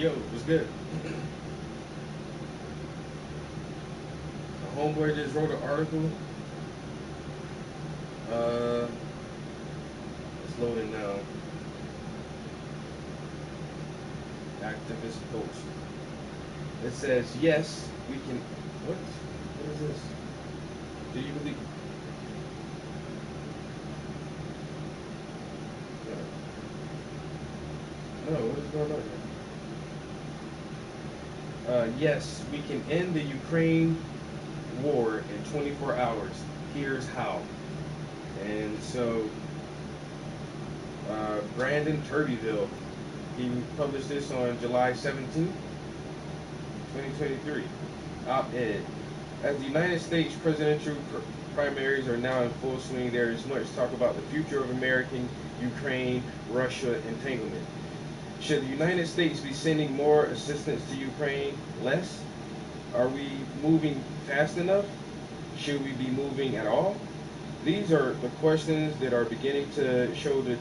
Yo, what's good? A homeboy just wrote an article. Uh, it's loading now. Activist post. It says, yes, we can. What? What is this? Do you believe? No, what is going on here? Yes, we can end the Ukraine war in 24 hours. Here's how. And so, Brandon Turbyville, he published this on July 17th, 2023. Op-ed. As the United States presidential primaries are now in full swing, there is much talk about the future of American Ukraine Russia entanglement. Should the United States be sending more assistance to Ukraine? Less? Are we moving fast enough? Should we be moving at all? These are the questions that are beginning to show the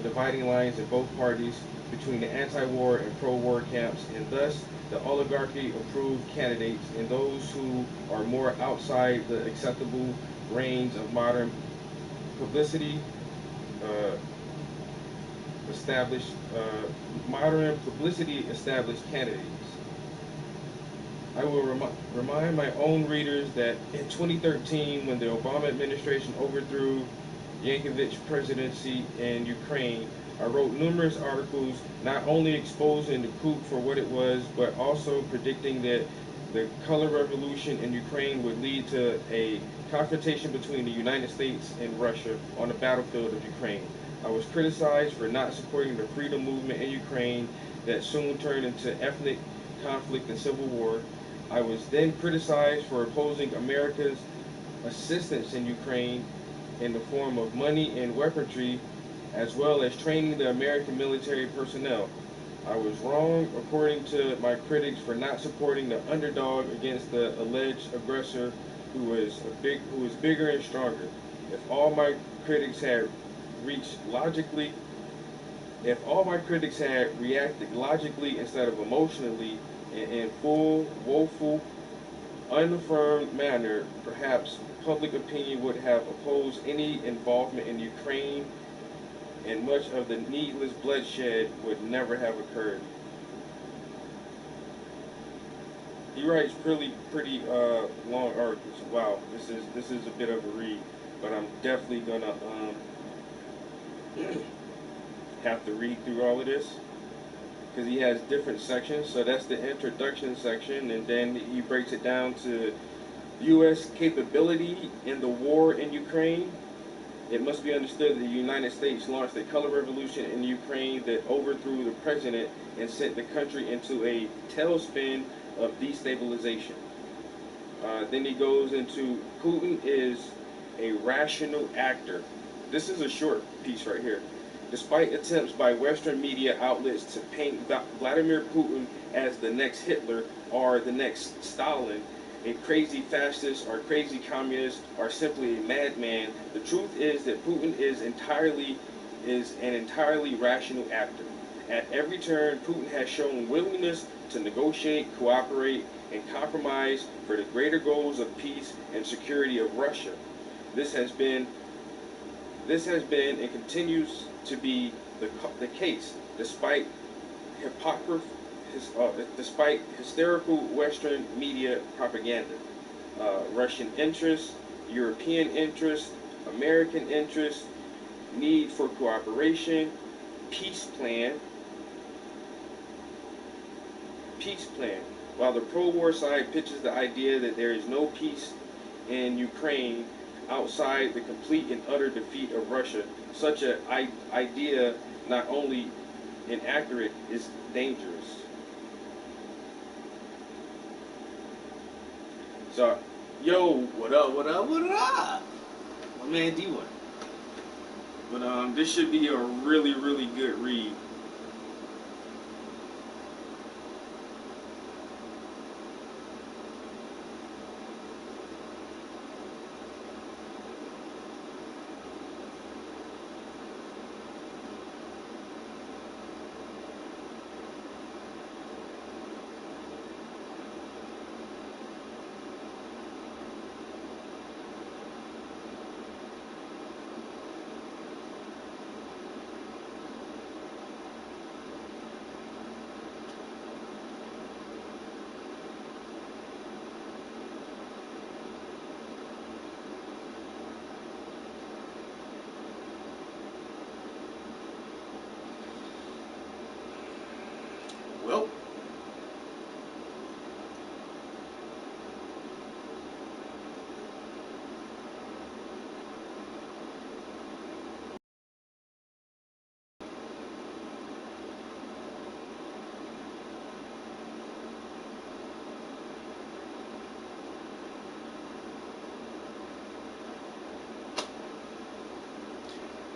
dividing lines in both parties between the anti-war and pro-war camps, and thus the oligarchy-approved candidates and those who are more outside the acceptable range of modern publicity uh, established established candidates. I will remind my own readers that in 2013, when the Obama administration overthrew Yankovic's presidency in Ukraine, I wrote numerous articles not only exposing the coup for what it was, but also predicting that the color revolution in Ukraine would lead to a confrontation between the United States and Russia on the battlefield of Ukraine. I was criticized for not supporting the freedom movement in Ukraine that soon turned into ethnic conflict and civil war. I was then criticized for opposing America's assistance in Ukraine in the form of money and weaponry, as well as training the American military personnel. I was wrong, according to my critics, for not supporting the underdog against the alleged aggressor, who was bigger and stronger. If all my critics had reached logically, if all my critics had reacted logically instead of emotionally, in full, woeful, unaffirmed manner, perhaps public opinion would have opposed any involvement in Ukraine, and much of the needless bloodshed would never have occurred. He writes pretty long articles. Wow, this is a bit of a read, but I'm definitely gonna have to read through all of this because he has different sections. So that's the introduction section, and then he breaks it down to U.S. capability in the war in Ukraine. It must be understood that the United States launched a color revolution in Ukraine that overthrew the president and sent the country into a tailspin of destabilization. Then he goes into Putin is a rational actor. This is a short piece right here. Despite attempts by Western media outlets to paint Vladimir Putin as the next Hitler or the next Stalin, a crazy fascist or crazy communist or simply a madman, the truth is that Putin is an entirely rational actor. At every turn, Putin has shown willingness to negotiate, cooperate, and compromise for the greater goals of peace and security of Russia. This has been this has been and continues to be the case, despite despite hysterical Western media propaganda. Russian interests, European interests, American interests, need for cooperation, peace plan, peace plan. While the pro-war side pitches the idea that there is no peace in Ukraine outside the complete and utter defeat of Russia, such an idea not only inaccurate is dangerous. So, yo, what up, what up, what up? My man D1. But this should be a really, really good read.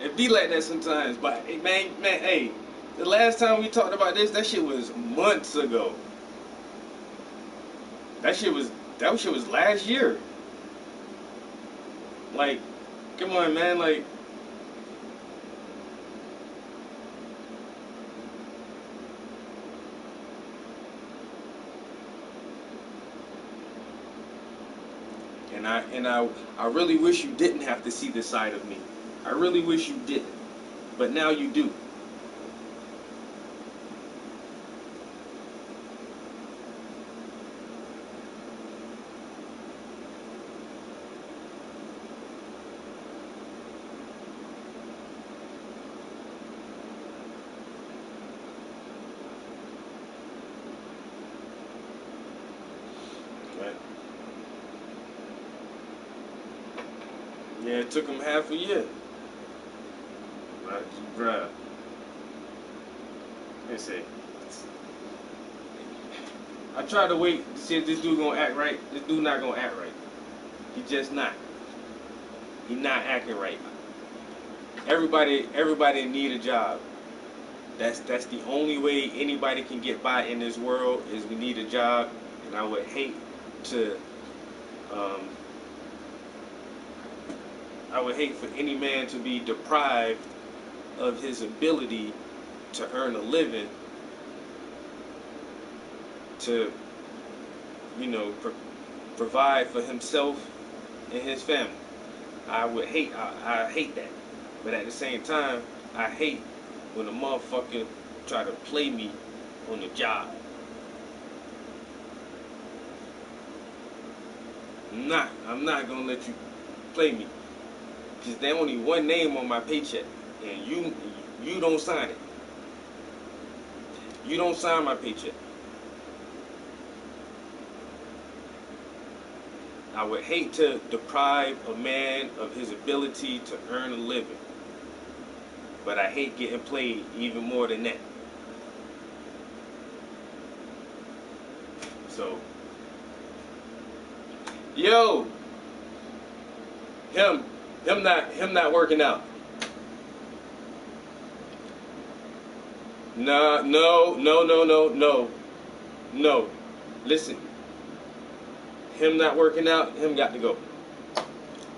It be like that sometimes. But hey, man, hey, the last time we talked about this, that shit was months ago. That shit was last year. Like, come on, man. Like, I really wish you didn't have to see this side of me. I really wish you didn't. But now you do. Right? Yeah, it took him half a year. Right, bruh. Let's see. I tried to wait to see if this dude gonna act right. This dude not gonna act right. He just not. He not acting right. Everybody need a job. That's the only way anybody can get by in this world is we need a job. And I would hate to um, I would hate for any man to be deprived of his ability to earn a living, to, you know, provide for himself and his family. I hate that. But at the same time, I hate when a motherfucker try to play me on the job. I'm not gonna let you play me. Cause there's only one name on my paycheck, and you don't sign it. You don't sign my paycheck. I would hate to deprive a man of his ability to earn a living, but I hate getting played even more than that. So, yo, him not working out. Nah, no. Listen, him not working out, him got to go.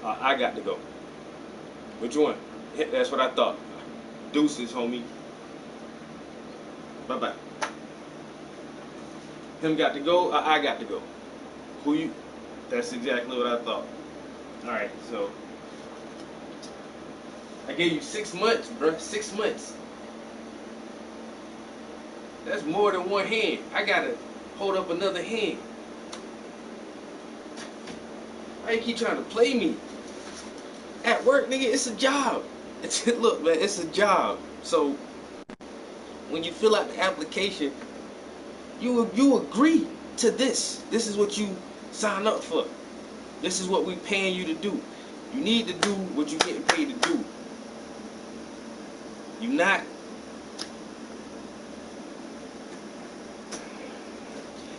I got to go. Which one? That's what I thought. Deuces, homie. Bye-bye. Him got to go, I got to go. Who you? That's exactly what I thought. Alright, so I gave you 6 months, bruh. 6 months. That's more than one hand. I gotta hold up another hand. Why you keep trying to play me? At work, nigga, it's a job. Look, man, it's a job. So when you fill out the application, you agree to this. This is what you sign up for. This is what we paying you to do. You need to do what you're getting paid to do. You not.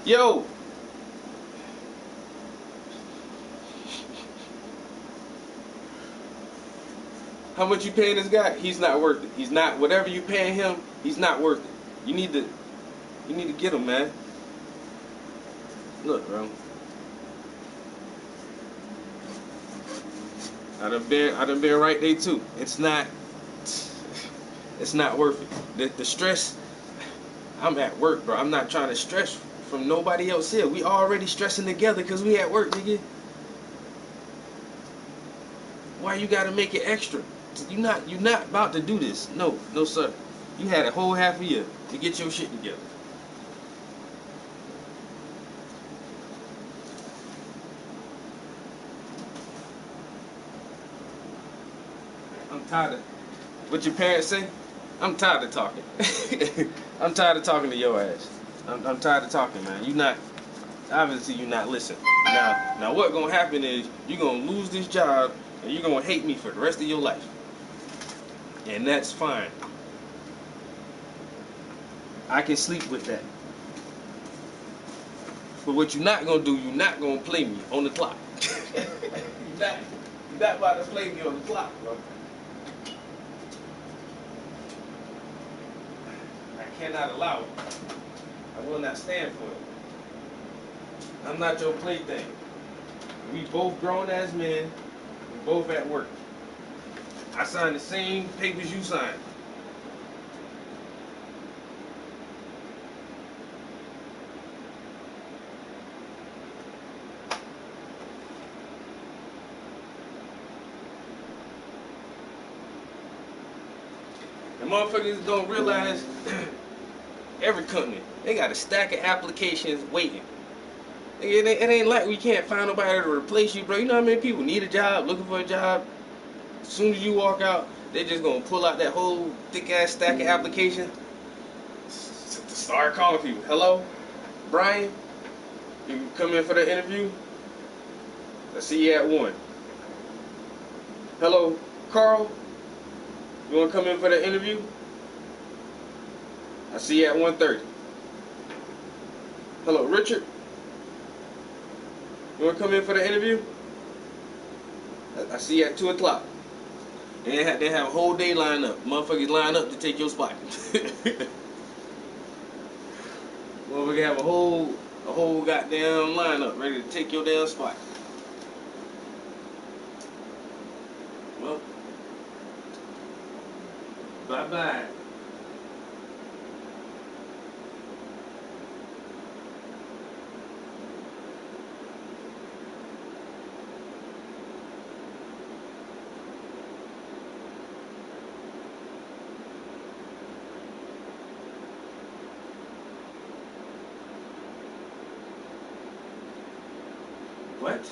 Yo. How much you paying this guy? He's not worth it. He's not, whatever you paying him, he's not worth it. You need to get him, man. Look, bro. I done been right there too. It's not worth it. The stress, I'm at work, bro. I'm not trying to stress from nobody else here. We already stressing together because we at work, nigga. Why you gotta make it extra? You're not about to do this. No, sir. You had a whole half a year to get your shit together. I'm tired of what your parents say. I'm tired of talking. I'm tired of talking to your ass. I'm tired of talking, man. Obviously you not listening. Now what gonna happen is you're gonna lose this job and you're gonna hate me for the rest of your life. And that's fine. I can sleep with that. But what you're not gonna do, you're not gonna play me on the clock. You're not about to play me on the clock, bro. cannot allow it. I will not stand for it. I'm not your plaything. We both grown as men. We both at work. I signed the same papers you signed. The motherfuckers don't realize every company, they got a stack of applications waiting. It ain't like we can't find nobody to replace you, bro. You know how many people need a job, looking for a job? As soon as you walk out, they just gonna pull out that whole thick ass stack of applications. Start calling people. Hello, Brian, you come in for the interview? I see you at 1. Hello, Carl, you wanna come in for the interview? I see you at 1:30. Hello, Richard, you wanna come in for the interview? I see you at 2 o'clock. They have a whole day lined up. Motherfuckers line up to take your spot. Motherfuckers have a whole goddamn lineup ready to take your damn spot. Well, bye-bye. What?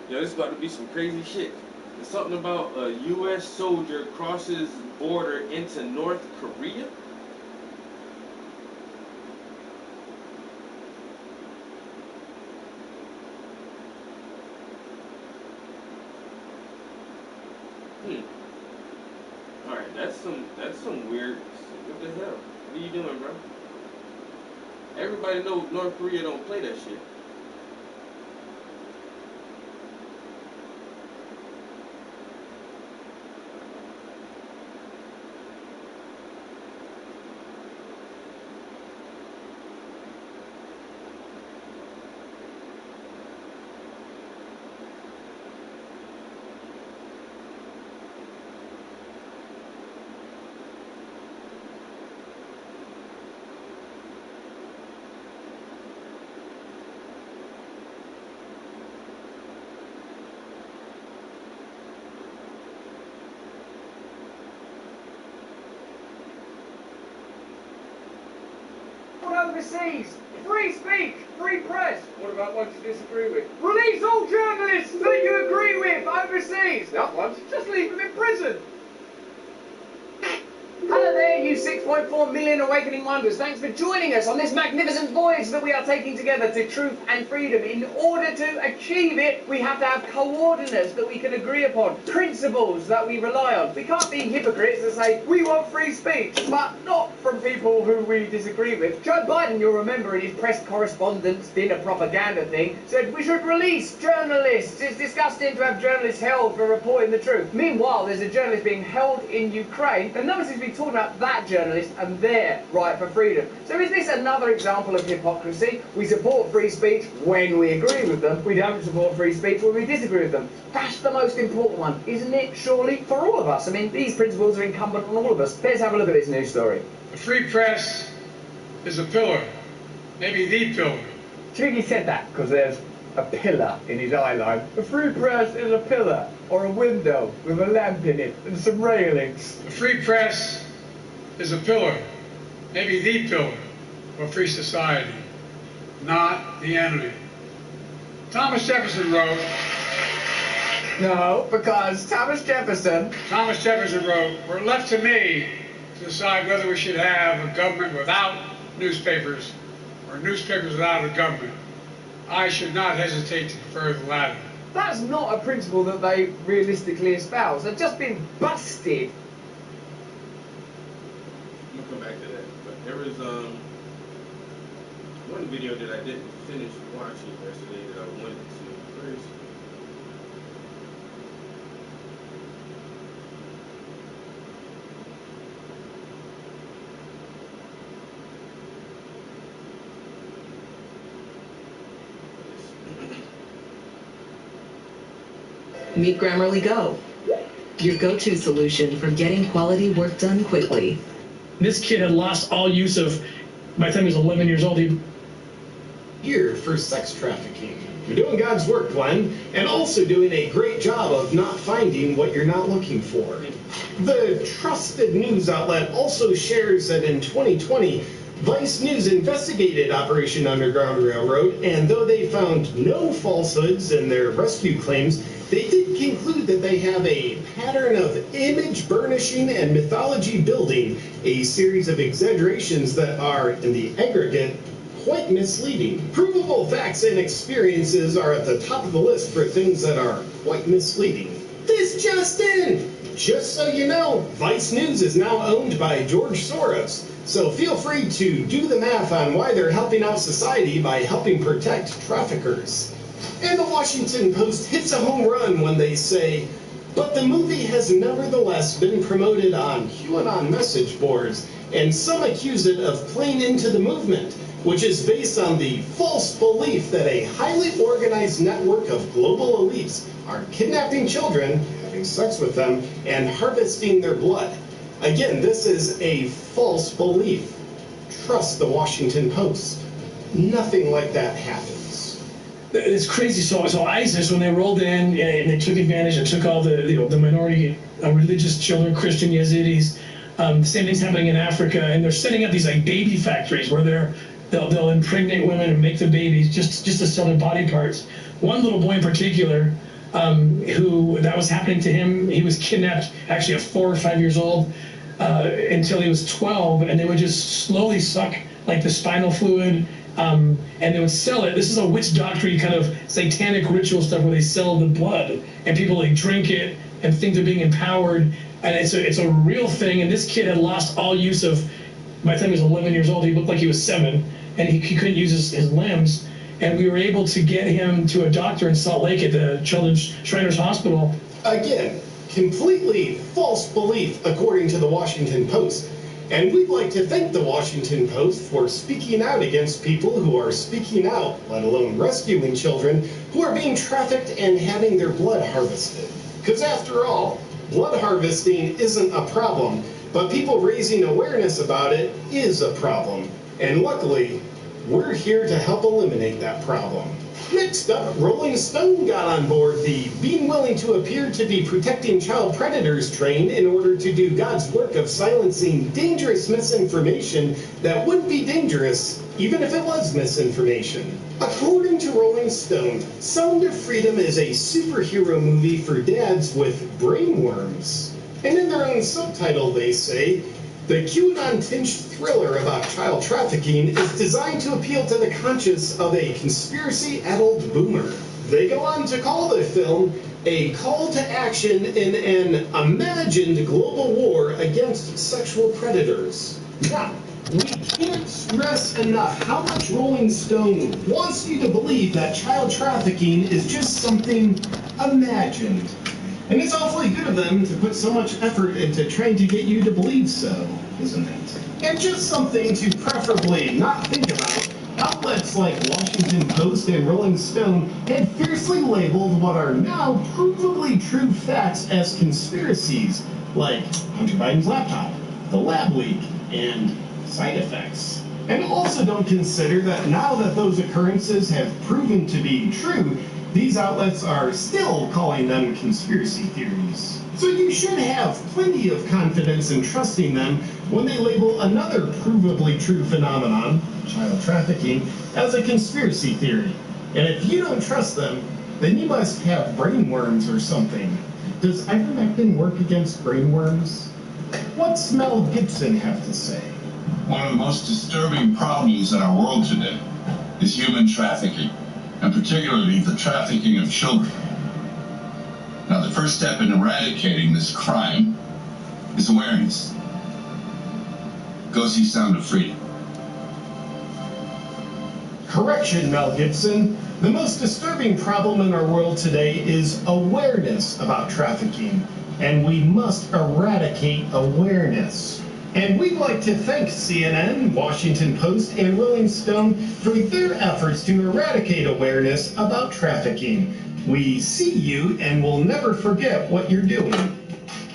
Yo, this is about to be some crazy shit. There's something about a U.S. soldier crosses border into North Korea? Alright, that's some weird. What the hell? What are you doing, bro? Everybody knows North Korea don't play that shit. Overseas, free speech, free press. What about ones you disagree with? Release all journalists that you agree with overseas. Not ones, just leave them in prison. Hello there, you 6.4 million awakening wonders. Thanks for joining us on this magnificent voyage that we are taking together to truth and freedom. In order to achieve it, we have to have coordinates that we can agree upon, principles that we rely on. We can't be hypocrites and say, we want free speech, but not from people who we disagree with. Joe Biden, you'll remember in his press correspondence dinner propaganda thing, said we should release journalists. It's disgusting to have journalists held for reporting the truth. Meanwhile, there's a journalist being held in Ukraine, and none of us is talking about that journalist and their right for freedom. So is this another example of hypocrisy? We support free speech when we agree with them. We don't support free speech when we disagree with them. That's the most important one, isn't it, surely? For all of us. I mean, these principles are incumbent on all of us. Let's have a look at this news story. The free press is a pillar, maybe the pillar. Do you think he said that because there's a pillar in his eye line? The free press is a pillar, or a window with a lamp in it and some railings. The free press is a pillar, maybe the pillar of a free society, not the enemy. Thomas Jefferson wrote... No, because Thomas Jefferson wrote, "We're left to me to decide whether we should have a government without newspapers or newspapers without a government. I should not hesitate to prefer the latter." That's not a principle that they realistically espouse. They've just been busted. I'm gonna come back to that. But there was one video that I didn't finish watching yesterday that I wanted to. Where is it? Meet Grammarly Go, your go-to solution for getting quality work done quickly. This kid had lost all use of, by the time he was 11 years old, he... Here for sex trafficking. You're doing God's work, Glenn, and also doing a great job of not finding what you're not looking for. The trusted news outlet also shares that in 2020, Vice News investigated Operation Underground Railroad, and though they found no falsehoods in their rescue claims, they did conclude that they have a pattern of image burnishing and mythology building, a series of exaggerations that are, in the aggregate, quite misleading. Provable facts and experiences are at the top of the list for things that are quite misleading. This just in! Just so you know, Vice News is now owned by George Soros, so feel free to do the math on why they're helping out society by helping protect traffickers. And the Washington Post hits a home run when they say, but the movie has nevertheless been promoted on QAnon message boards, and some accuse it of playing into the movement, which is based on the false belief that a highly organized network of global elites are kidnapping children, having sex with them, and harvesting their blood. Again, this is a false belief. Trust the Washington Post. Nothing like that happens. It's crazy. So ISIS, when they rolled in and they took advantage and took all the minority religious children, Christian Yazidis, the same thing's happening in Africa, and they're setting up these like baby factories where they'll impregnate women and make the babies just to sell their body parts. One little boy in particular, who that was happening to him, he was kidnapped actually at 4 or 5 years old until he was 12, and they would just slowly suck like the spinal fluid. And they would sell it. This is a witch doctrine kind of satanic ritual stuff where they sell the blood and people like drink it and think they're being empowered. And it's a real thing. And this kid had lost all use of, by the time he was 11 years old, he looked like he was 7, and he couldn't use his limbs. And we were able to get him to a doctor in Salt Lake at the Children's Shriners Hospital. Again, completely false belief according to the Washington Post. And we'd like to thank the Washington Post for speaking out against people who are speaking out, let alone rescuing children, who are being trafficked and having their blood harvested. Because after all, blood harvesting isn't a problem, but people raising awareness about it is a problem. And luckily, we're here to help eliminate that problem. Next up, Rolling Stone got on board the being willing to appear to be protecting child predators train in order to do God's work of silencing dangerous misinformation that wouldn't be dangerous even if it was misinformation. According to Rolling Stone, Sound of Freedom is a superhero movie for dads with brainworms. And in their own subtitle they say, the QAnon-tinged thriller about child trafficking is designed to appeal to the conscience of a conspiracy-addled boomer. They go on to call the film a call to action in an imagined global war against sexual predators. Now, we can't stress enough how much Rolling Stone wants you to believe that child trafficking is just something imagined. And it's awfully good of them to put so much effort into trying to get you to believe so, isn't it? And just something to preferably not think about, outlets like Washington Post and Rolling Stone had fiercely labeled what are now provably true facts as conspiracies, like Hunter Biden's laptop, the lab leak, and side effects. And also don't consider that now that those occurrences have proven to be true, these outlets are still calling them conspiracy theories. So you should have plenty of confidence in trusting them when they label another provably true phenomenon, child trafficking, as a conspiracy theory. And if you don't trust them, then you must have brainworms or something. Does ivermectin work against brainworms? What's Mel Gibson have to say? One of the most disturbing problems in our world today is human trafficking, and particularly the trafficking of children. Now, the first step in eradicating this crime is awareness. Go see Sound of Freedom. Correction, Mel Gibson. The most disturbing problem in our world today is awareness about trafficking, and we must eradicate awareness. And we'd like to thank CNN, Washington Post, and Rolling Stone for their efforts to eradicate awareness about trafficking. We see you and will never forget what you're doing.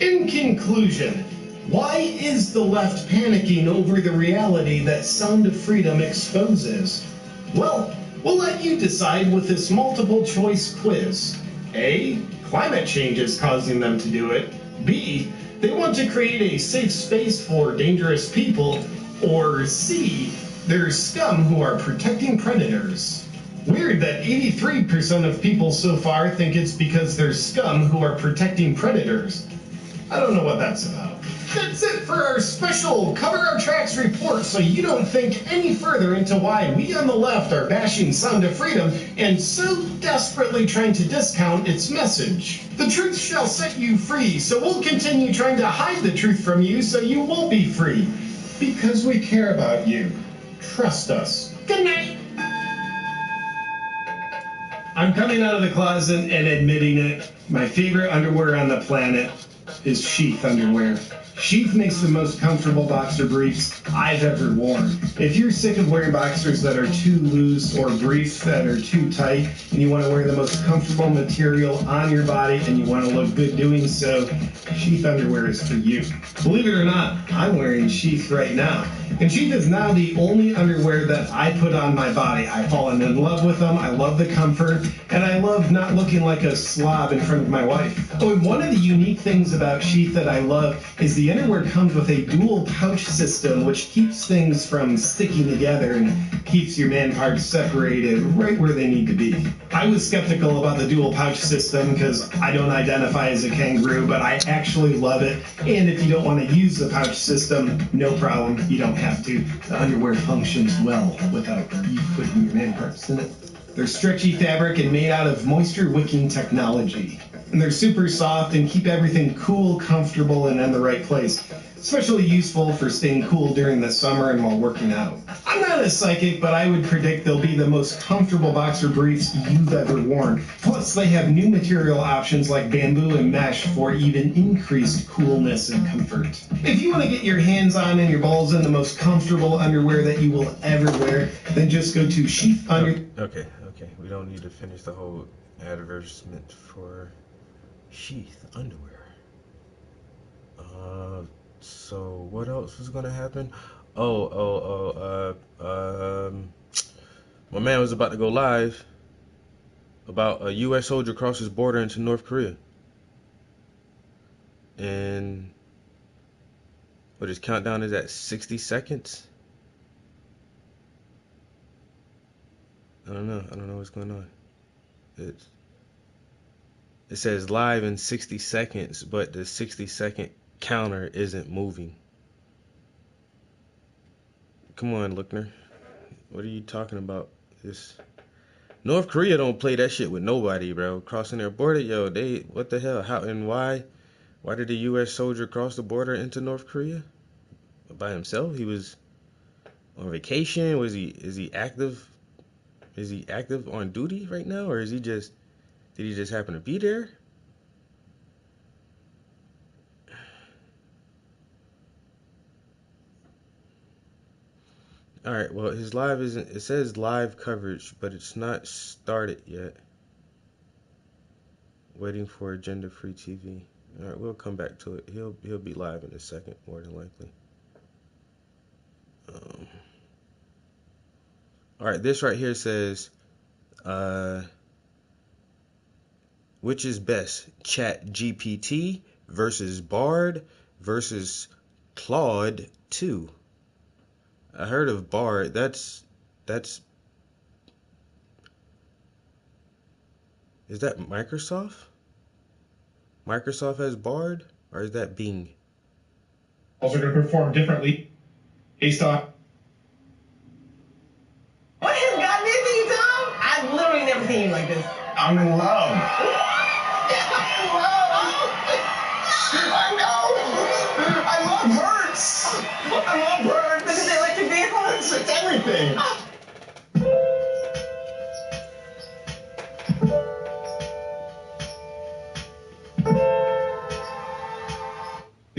In conclusion, why is the left panicking over the reality that Sound of Freedom exposes? Well, we'll let you decide with this multiple choice quiz. A, climate change is causing them to do it. B, they want to create a safe space for dangerous people. Or C, there's scum who are protecting predators. Weird that 83% of people so far think it's because there's scum who are protecting predators. I don't know what that's about. That's it for our special Cover Our Tracks report, so you don't think any further into why we on the left are bashing Sound of Freedom and so desperately trying to discount its message. The truth shall set you free, so we'll continue trying to hide the truth from you so you won't be free. Because we care about you. Trust us. Good night. I'm coming out of the closet and admitting it. My favorite underwear on the planet is sheath underwear. Sheath makes the most comfortable boxer briefs I've ever worn. If you're sick of wearing boxers that are too loose or briefs that are too tight, and you want to wear the most comfortable material on your body and you want to look good doing so, sheath underwear is for you. Believe it or not, I'm wearing sheath right now. And sheath is now the only underwear that I put on my body. I've fallen in love with them, I love the comfort, and I love not looking like a slob in front of my wife. Oh, and one of the unique things about sheath that I love is the underwear comes with a dual pouch system, which keeps things from sticking together and keeps your man parts separated right where they need to be. I was skeptical about the dual pouch system because I don't identify as a kangaroo, but I actually love it. And if you don't want to use the pouch system, no problem, you don't have to. The underwear functions well without you putting your man parts in it. They're stretchy fabric and made out of moisture-wicking technology. And they're super soft and keep everything cool, comfortable, and in the right place. Especially useful for staying cool during the summer and while working out. I'm not a psychic, but I would predict they'll be the most comfortable boxer briefs you've ever worn. Plus, they have new material options like bamboo and mesh for even increased coolness and comfort. If you want to get your hands on and your balls in the most comfortable underwear that you will ever wear, then just go to Sheath Under... Okay. We don't need to finish the whole advertisement for Sheath underwear. So what else was gonna happen? My man was about to go live about a U.S. soldier crosses border into North Korea. And what his countdown is at 60 seconds? I don't know what's going on. It says live in 60 seconds, but the 60-second counter isn't moving. Come on, Lookner. What are you talking about? This North Korea don't play that shit with nobody, bro. Crossing their border, yo, what the hell? How and why? Why did a U.S. soldier cross the border into North Korea? By himself? He was on vacation? Is he active? Is he active on duty right now, or did he just happen to be there? All right, well, his live isn't, it says live coverage, but it's not started yet. Waiting for Agenda Free TV. All right, we'll come back to it. He'll be live in a second, more than likely. All right, this right here says, which is best, ChatGPT versus Bard versus Claude 2? I heard of Bard. That's is that Microsoft? Microsoft has Bard, or is that Bing? Also going to perform differently based on... What has gotten into you, Tom? I've literally never seen you like this. I'm in love. I know. I love birds. I love birds. Look at the electric vehicles. It's everything.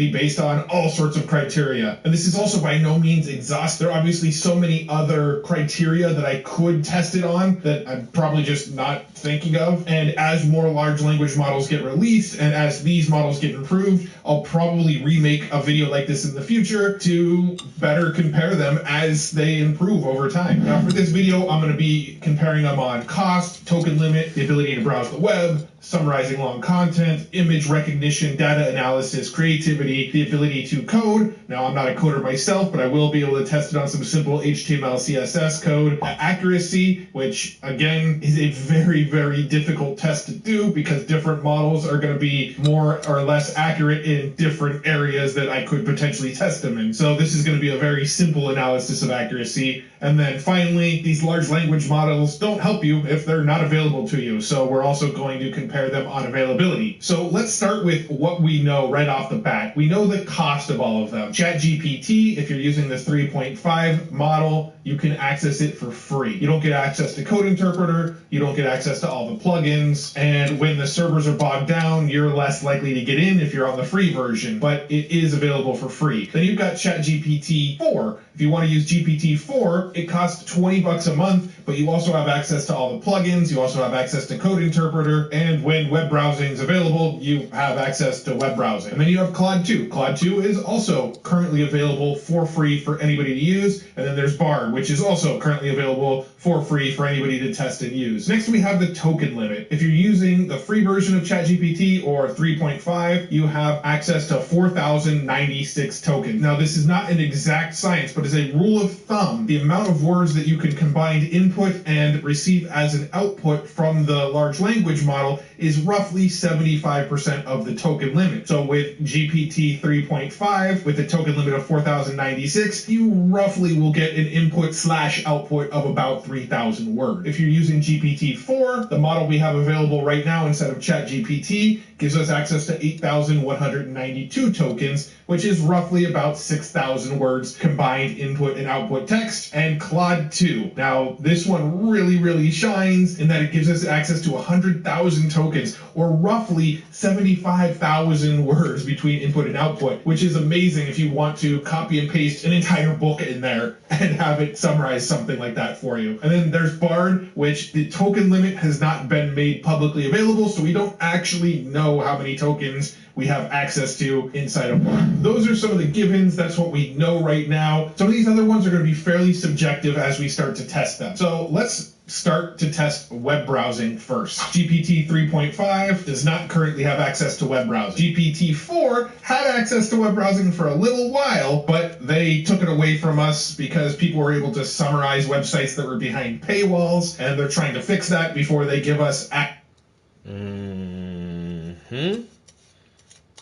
be based on all sorts of criteria. And this is also by no means exhaustive. There are obviously so many other criteria that I could test it on that I'm probably just not thinking of. And as more large language models get released and as these models get improved, I'll probably remake a video like this in the future to better compare them as they improve over time. Now for this video, I'm going to be comparing them on cost, token limit, the ability to browse the web, summarizing long content, image recognition, data analysis, creativity, the ability to code. Now, I'm not a coder myself, but I will be able to test it on some simple HTML, CSS code. Accuracy, which again is a very, very difficult test to do because different models are going to be more or less accurate in different areas that I could potentially test them in. So this is going to be a very simple analysis of accuracy. And then finally, these large language models don't help you if they're not available to you. So we're also going to compare them on availability. So let's start with what we know right off the bat. We know the cost of all of them. ChatGPT, if you're using the 3.5 model, you can access it for free. You don't get access to Code Interpreter, you don't get access to all the plugins, and when the servers are bogged down, you're less likely to get in if you're on the free version, but it is available for free. Then you've got ChatGPT 4. If you want to use GPT-4, it costs $20 a month, but you also have access to all the plugins, you also have access to Code Interpreter, and when web browsing is available, you have access to web browsing. And then you have Claude 2. Claude 2 is also currently available for free for anybody to use, and then there's Bard, which is also currently available for free for anybody to test and use. Next, we have the token limit. If you're using the free version of ChatGPT or 3.5, you have access to 4,096 tokens. Now, this is not an exact science, but as a rule of thumb, the amount of words that you can combine input and receive as an output from the large language model is roughly 75% of the token limit. So with GPT 3.5, with a token limit of 4,096, you roughly will get an input/output of about 3,000 words. If you're using GPT-4, the model we have available right now instead of ChatGPT gives us access to 8,192 tokens, which is roughly about 6,000 words combined input and output text. And Claude 2. Now, this one really, really shines in that it gives us access to 100,000 tokens, or roughly 75,000 words between input and output, which is amazing if you want to copy and paste an entire book in there and have it summarize something like that for you. And then there's Bard, which the token limit has not been made publicly available, so we don't actually know how many tokens we have access to inside of Bard. Those are some of the givens. That's what we know right now. Some of these other ones are going to be fairly subjective as we start to test them. So let's start to test web browsing first. GPT 3.5 does not currently have access to web browsing. GPT-4 had access to web browsing for a little while, but they took it away from us because people were able to summarize websites that were behind paywalls, and they're trying to fix that before they give us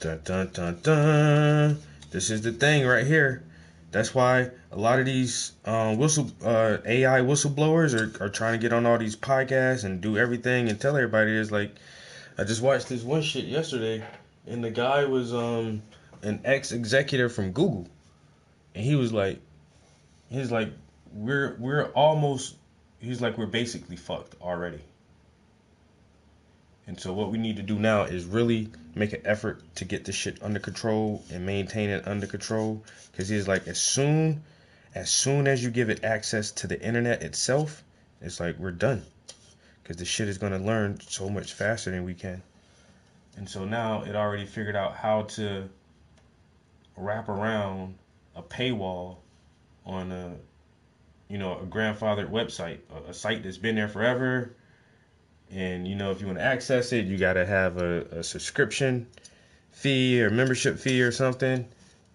Dun, dun, dun, dun. This is the thing right here. That's why a lot of these AI whistleblowers are trying to get on all these podcasts and do everything and tell everybody. It's like, I just watched this one shit yesterday, and the guy was an ex-executive from Google, and he's like, we're basically fucked already. And so what we need to do now is really make an effort to get this shit under control and maintain it under control. Because he's like, as soon as you give it access to the internet itself, it's like we're done. Because the shit is going to learn so much faster than we can. And so now it already figured out how to wrap around a paywall on a grandfathered website, a site that's been there forever. And, if you want to access it, you got to have a subscription fee or membership fee or something.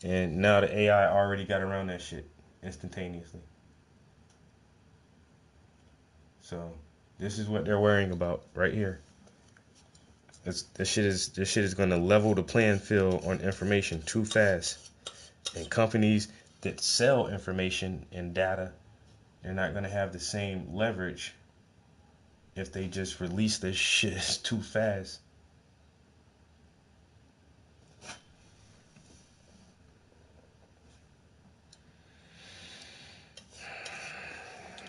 And now the AI already got around that shit instantaneously. So this is what they're worrying about right here. This shit is going to level the playing field on information too fast. And companies that sell information and data, they're not going to have the same leverage if they just release this shit too fast.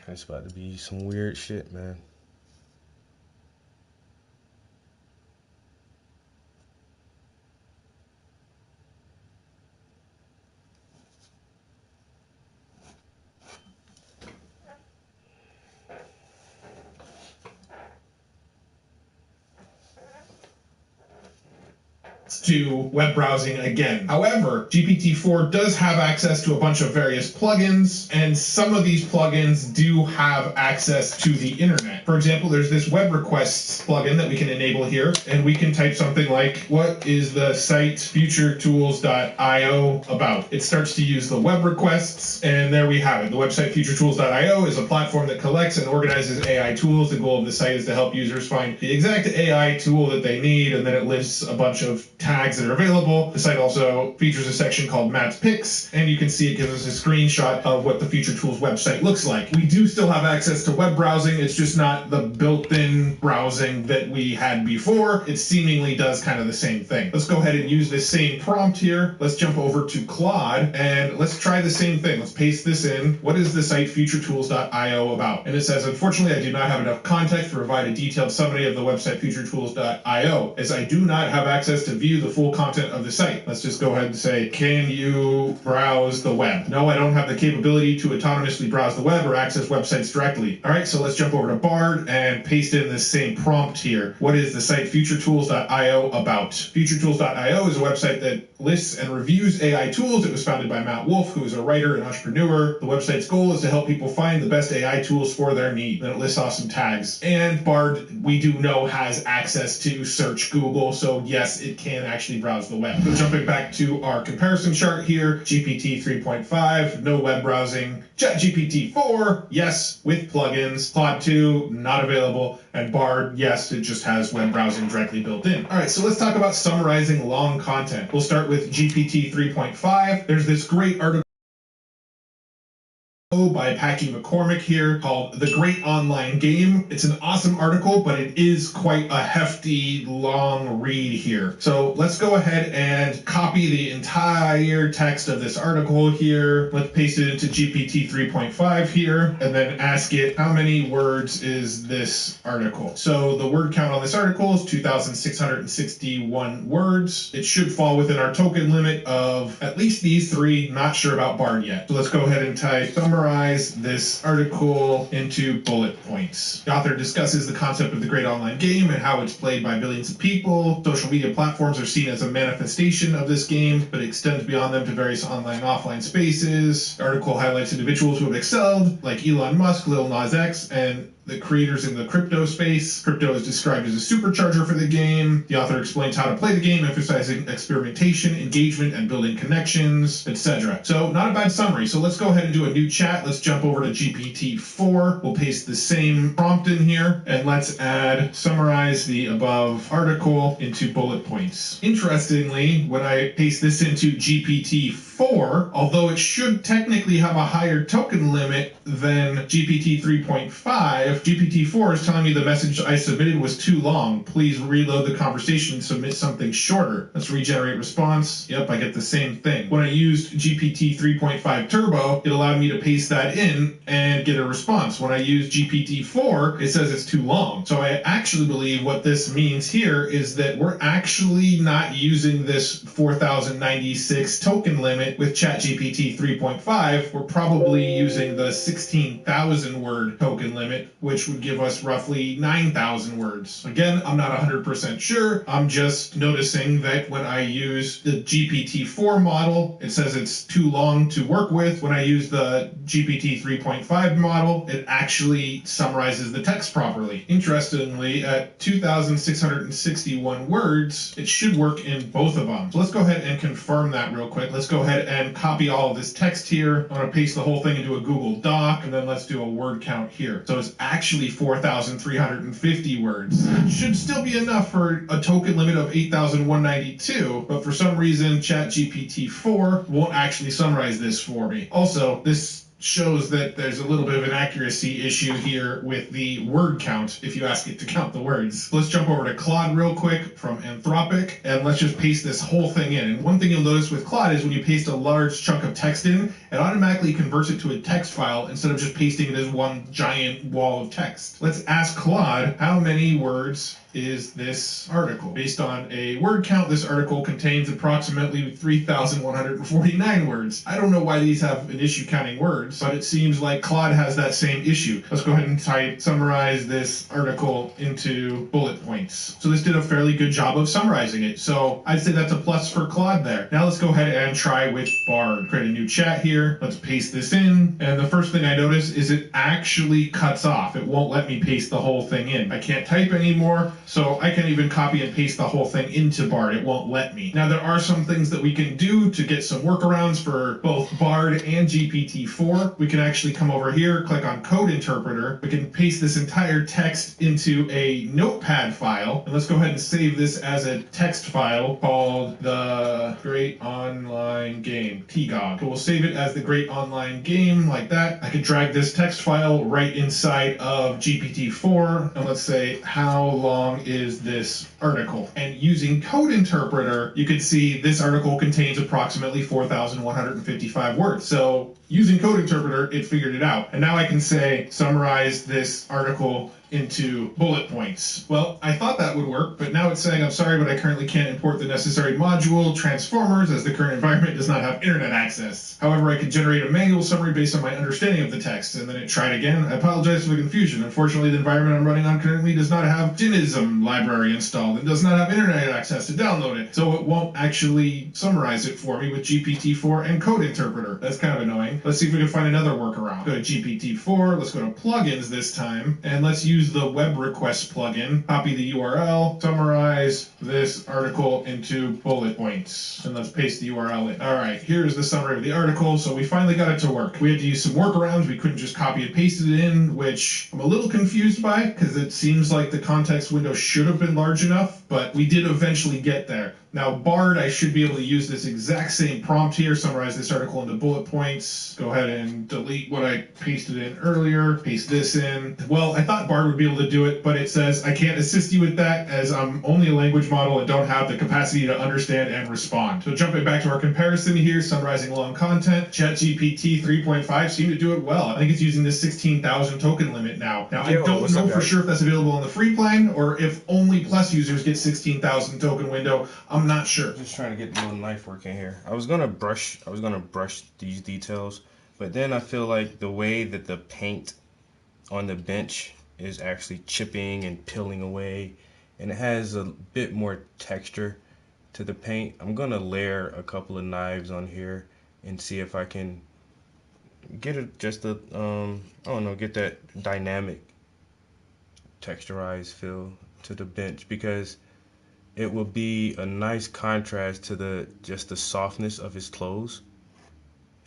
It's about to be some weird shit, man. to web browsing again. However, GPT-4 does have access to a bunch of various plugins, and some of these plugins do have access to the internet. For example, there's this web requests plugin that we can enable here, and we can type something like, what is the site futuretools.io about? It starts to use the web requests, and there we have it. The website futuretools.io is a platform that collects and organizes AI tools. The goal of the site is to help users find the exact AI tool that they need, and then it lists a bunch of tags that are available. The site also features a section called Matt's Picks, and you can see it gives us a screenshot of what the Future Tools website looks like. We do still have access to web browsing. It's just not the built-in browsing that we had before. It seemingly does kind of the same thing. Let's go ahead and use this same prompt here. Let's jump over to Claude, and let's try the same thing. Let's paste this in. What is the site futuretools.io about? And it says, unfortunately, I do not have enough context to provide a detailed summary of the website futuretools.io, as I do not have access to view the full content of the site. Let's just go ahead and say, can you browse the web? No, I don't have the capability to autonomously browse the web or access websites directly. All right, so let's jump over to Bard and paste in this same prompt here. What is the site futuretools.io about? Futuretools.io is a website that lists and reviews AI tools. It was founded by Matt Wolf, who is a writer and entrepreneur. The website's goal is to help people find the best AI tools for their need. Then it lists off some tags. And Bard, we do know, has access to search Google, so yes, it can actually browse the web. So jumping back to our comparison chart here, GPT 3.5, no web browsing. ChatGPT 4, yes, with plugins. Claude 2, not available. And Bard, yes, it just has web browsing directly built in. All right, so let's talk about summarizing long content. We'll start with GPT 3.5. There's this great article by Packy McCormick here called The Great Online Game. It's an awesome article, but it is quite a hefty, long read here. So let's go ahead and copy the entire text of this article here. Let's paste it into GPT 3.5 here, and then ask it, how many words is this article? So the word count on this article is 2,661 words. It should fall within our token limit of at least these three. Not sure about Bard yet. So let's go ahead and type summarize this article into bullet points. The author discusses the concept of the great online game and how it's played by billions of people. Social media platforms are seen as a manifestation of this game, but it extends beyond them to various online and offline spaces. The article highlights individuals who have excelled, like Elon Musk, Lil Nas X, and the creators in the crypto space. Crypto is described as a supercharger for the game. The author explains how to play the game, emphasizing experimentation, engagement, and building connections, etc. So not a bad summary. So let's go ahead and do a new chat. Let's jump over to GPT-4. We'll paste the same prompt in here, and let's add summarize the above article into bullet points. Interestingly, when I paste this into GPT-4, although it should technically have a higher token limit than GPT 3.5, GPT-4 is telling me the message I submitted was too long. Please reload the conversation and submit something shorter. Let's regenerate response. Yep, I get the same thing. When I used GPT 3.5 Turbo, it allowed me to paste that in and get a response. When I use GPT-4, it says it's too long. So I actually believe what this means here is that we're actually not using this 4,096 token limit with ChatGPT 3.5. We're probably using the 16,000 word token limit, which would give us roughly 9,000 words. Again, I'm not 100% sure. I'm just noticing that when I use the GPT-4 model, it says it's too long to work with. When I use the GPT 3.5 model, it actually summarizes the text properly. Interestingly, at 2,661 words, it should work in both of them. So let's go ahead and confirm that real quick. Let's go ahead and copy all of this text here. I'm going to paste the whole thing into a Google Doc, and then let's do a word count here. So it's actually 4,350 words. It should still be enough for a token limit of 8,192, but for some reason, ChatGPT-4 won't actually summarize this for me. Also, this shows that there's a little bit of an accuracy issue here with the word count if you ask it to count the words. Let's jump over to Claude real quick from Anthropic, and let's just paste this whole thing in. And one thing you'll notice with Claude is when you paste a large chunk of text in, it automatically converts it to a text file instead of just pasting it as one giant wall of text. Let's ask Claude, how many words is this article? Based on a word count, this article contains approximately 3,149 words. I don't know why these have an issue counting words, but it seems like Claude has that same issue. Let's go ahead and summarize this article into bullet points. So this did a fairly good job of summarizing it. So I'd say that's a plus for Claude there. Now let's go ahead and try with Bard. Create a new chat here. Let's paste this in. And the first thing I notice is it actually cuts off. It won't let me paste the whole thing in. I can't type anymore, so I can't even copy and paste the whole thing into Bard. It won't let me. Now there are some things that we can do to get some workarounds for both Bard and GPT-4. We can actually come over here, click on Code Interpreter. We can paste this entire text into a notepad file. And let's go ahead and save this as a text file called The Great Online Game, TGOG. So we'll save it as The Great Online Game, like that. I can drag this text file right inside of GPT-4, and let's say, how long is this article? And using Code Interpreter, you can see this article contains approximately 4,155 words. So using Code Interpreter, it figured it out. And now I can say, summarize this article into bullet points. Well, I thought that would work, but now it's saying, I'm sorry, but I currently can't import the necessary module, transformers, as the current environment does not have internet access. However, I can generate a manual summary based on my understanding of the text. And then it tried again. I apologize for the confusion. Unfortunately, the environment I'm running on currently does not have Dinism library installed and does not have internet access to download it. So it won't actually summarize it for me with GPT-4 and Code Interpreter. That's kind of annoying. Let's see if we can find another workaround. Go to GPT-4. Let's go to plugins this time. And let's use the web request plugin, copy the URL, summarize this article into bullet points, and let's paste the URL in. All right, here's the summary of the article. So we finally got it to work. We had to use some workarounds. We couldn't just copy and paste it in, which I'm a little confused by because it seems like the context window should have been large enough, but we did eventually get there. Now, Bard, I should be able to use this exact same prompt here, summarize this article into bullet points. Go ahead and delete what I pasted in earlier, paste this in. Well, I thought Bard would be able to do it, but it says, I can't assist you with that as I'm only a language model and don't have the capacity to understand and respond. So jumping back to our comparison here, summarizing long content, ChatGPT 3.5 seemed to do it well. I think it's using this 16,000 token limit now. Now, I don't know for sure if that's available on the free plan or if only Plus users get 16,000 token window. I'm not sure. Just trying to get the little knife working here. I was gonna brush these details, but then I feel like the way that the paint on the bench is actually chipping and peeling away, and it has a bit more texture to the paint. I'm gonna layer a couple of knives on here and see if I can get it just a I don't know, get that dynamic texturized feel to the bench, because it will be a nice contrast to the softness of his clothes.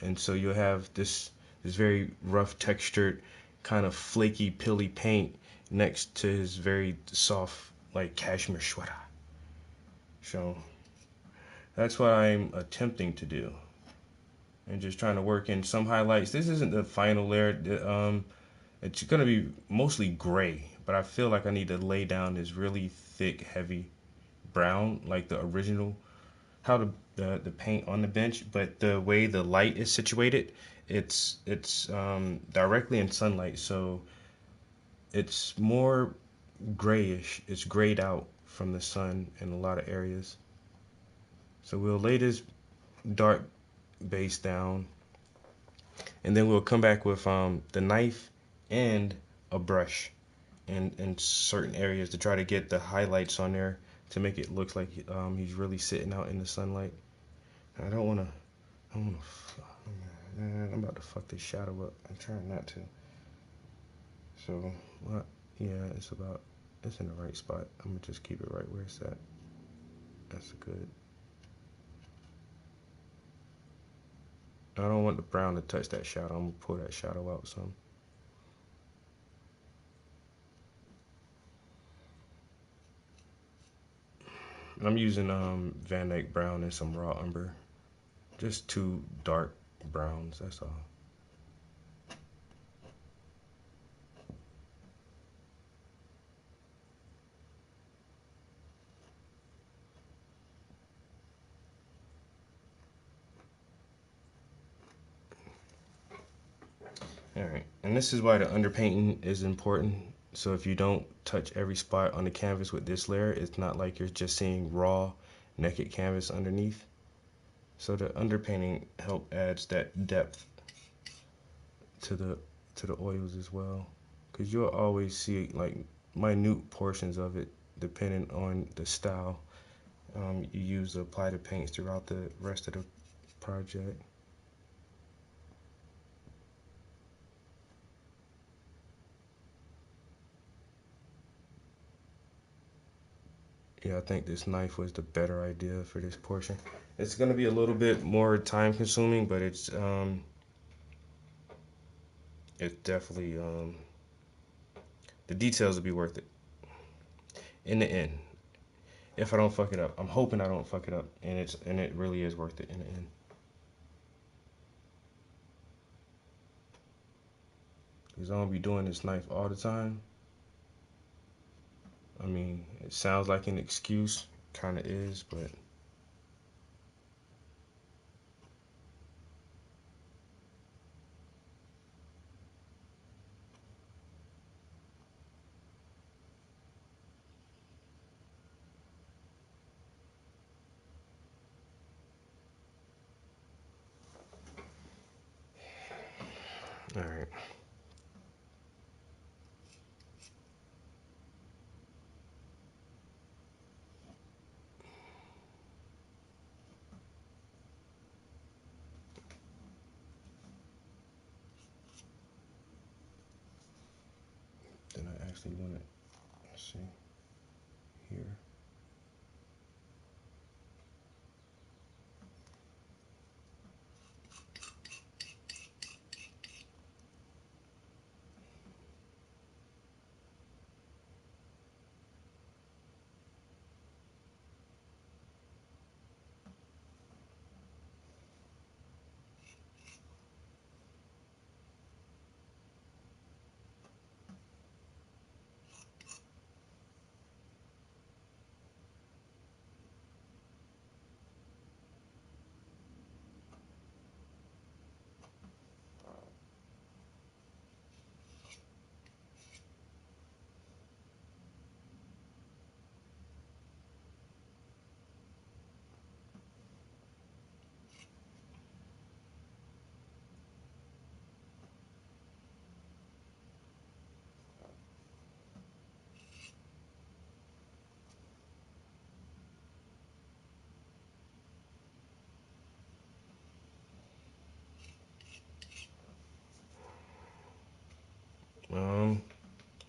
And so you'll have this very rough textured, kind of flaky, pilly paint next to his very soft, like cashmere sweater. So that's what I'm attempting to do. And just trying to work in some highlights. This isn't the final layer. It's gonna be mostly gray, but I feel like I need to lay down this really thick, heavy brown, like the original, how the paint on the bench. But the way the light is situated, it's directly in sunlight, so it's more grayish. It's grayed out from the sun in a lot of areas. So we'll lay this dark base down, and then we'll come back with the knife and a brush in certain areas to try to get the highlights on there to make it look like he's really sitting out in the sunlight. I don't wanna, I'm about to fuck this shadow up. I'm trying not to. So, what? Yeah, it's in the right spot. I'm gonna just keep it right where it's at. That's good. I don't want the brown to touch that shadow. I'm gonna pull that shadow out some. I'm using Van Dyke brown and some raw umber. Just two dark browns, that's all. Alright, and this is why the underpainting is important. So if you don't touch every spot on the canvas with this layer, it's not like you're just seeing raw, naked canvas underneath. So the underpainting adds that depth to the oils as well, because you'll always see like minute portions of it depending on the style you use to apply the paints throughout the rest of the project. Yeah, I think this knife was the better idea for this portion. It's going to be a little bit more time consuming, but it's definitely the details will be worth it in the end. If I don't fuck it up, I'm hoping I don't fuck it up, and it really is worth it in the end. Because I'm gonna be doing this knife all the time. I mean, it sounds like an excuse, kind of is, but all right. Then I actually want it, let's see, here.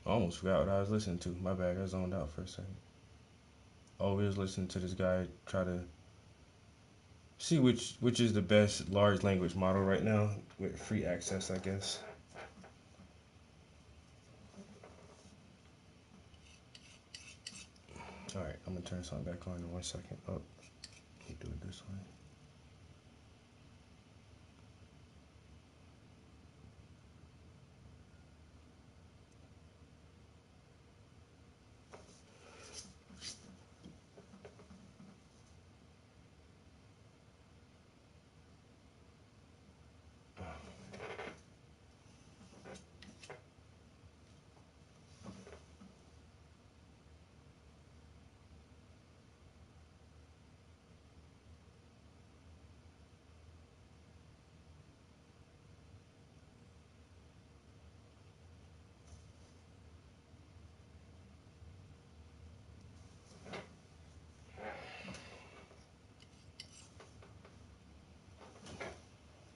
I almost forgot what I was listening to. My bad, I zoned out for a second. Oh, we was listening to this guy try to see which is the best large language model right now with free access, I guess. All right, I'm gonna turn something back on in 1 second. Oh, let me do it this way.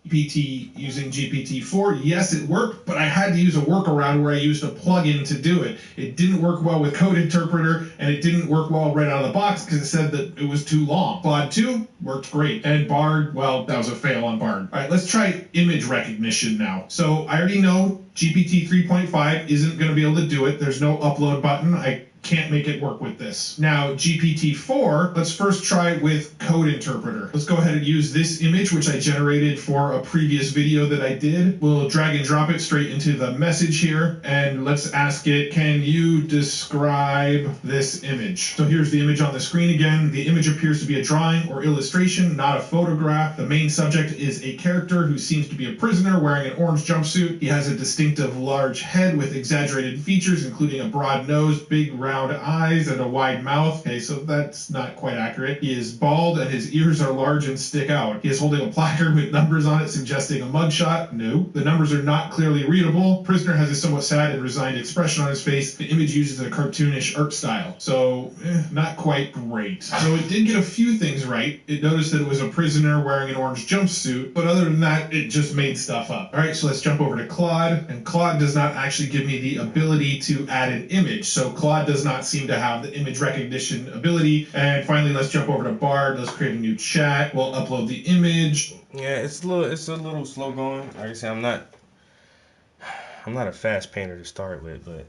GPT using GPT-4, yes, it worked, but I had to use a workaround where I used a plugin to do it. It didn't work well with Code Interpreter, and it didn't work well right out of the box because it said that it was too long. Claude 2 worked great, and Bard, well, that was a fail on Bard. All right, let's try image recognition now. So I already know GPT 3.5 isn't going to be able to do it. There's no upload button. I can't make it work with this. Now, GPT-4, let's first try with Code Interpreter. Let's go ahead and use this image, which I generated for a previous video that I did. We'll drag and drop it straight into the message here, and let's ask it, can you describe this image? So here's the image on the screen again. The image appears to be a drawing or illustration, not a photograph. The main subject is a character who seems to be a prisoner wearing an orange jumpsuit. He has a distinct distinctive large head with exaggerated features, including a broad nose, big round eyes, and a wide mouth. Okay, so that's not quite accurate. He is bald and his ears are large and stick out. He is holding a placard with numbers on it suggesting a mugshot. No. The numbers are not clearly readable. Prisoner has a somewhat sad and resigned expression on his face. The image uses a cartoonish art style. So, not quite great. So it did get a few things right. It noticed that it was a prisoner wearing an orange jumpsuit, but other than that, it just made stuff up. All right, so let's jump over to Claude, and Claude does not actually give me the ability to add an image. So Claude does not seem to have the image recognition ability. And finally, let's jump over to Bard. Let's create a new chat. We'll upload the image. Yeah, it's a little slow going. Like I said, I'm not a fast painter to start with, but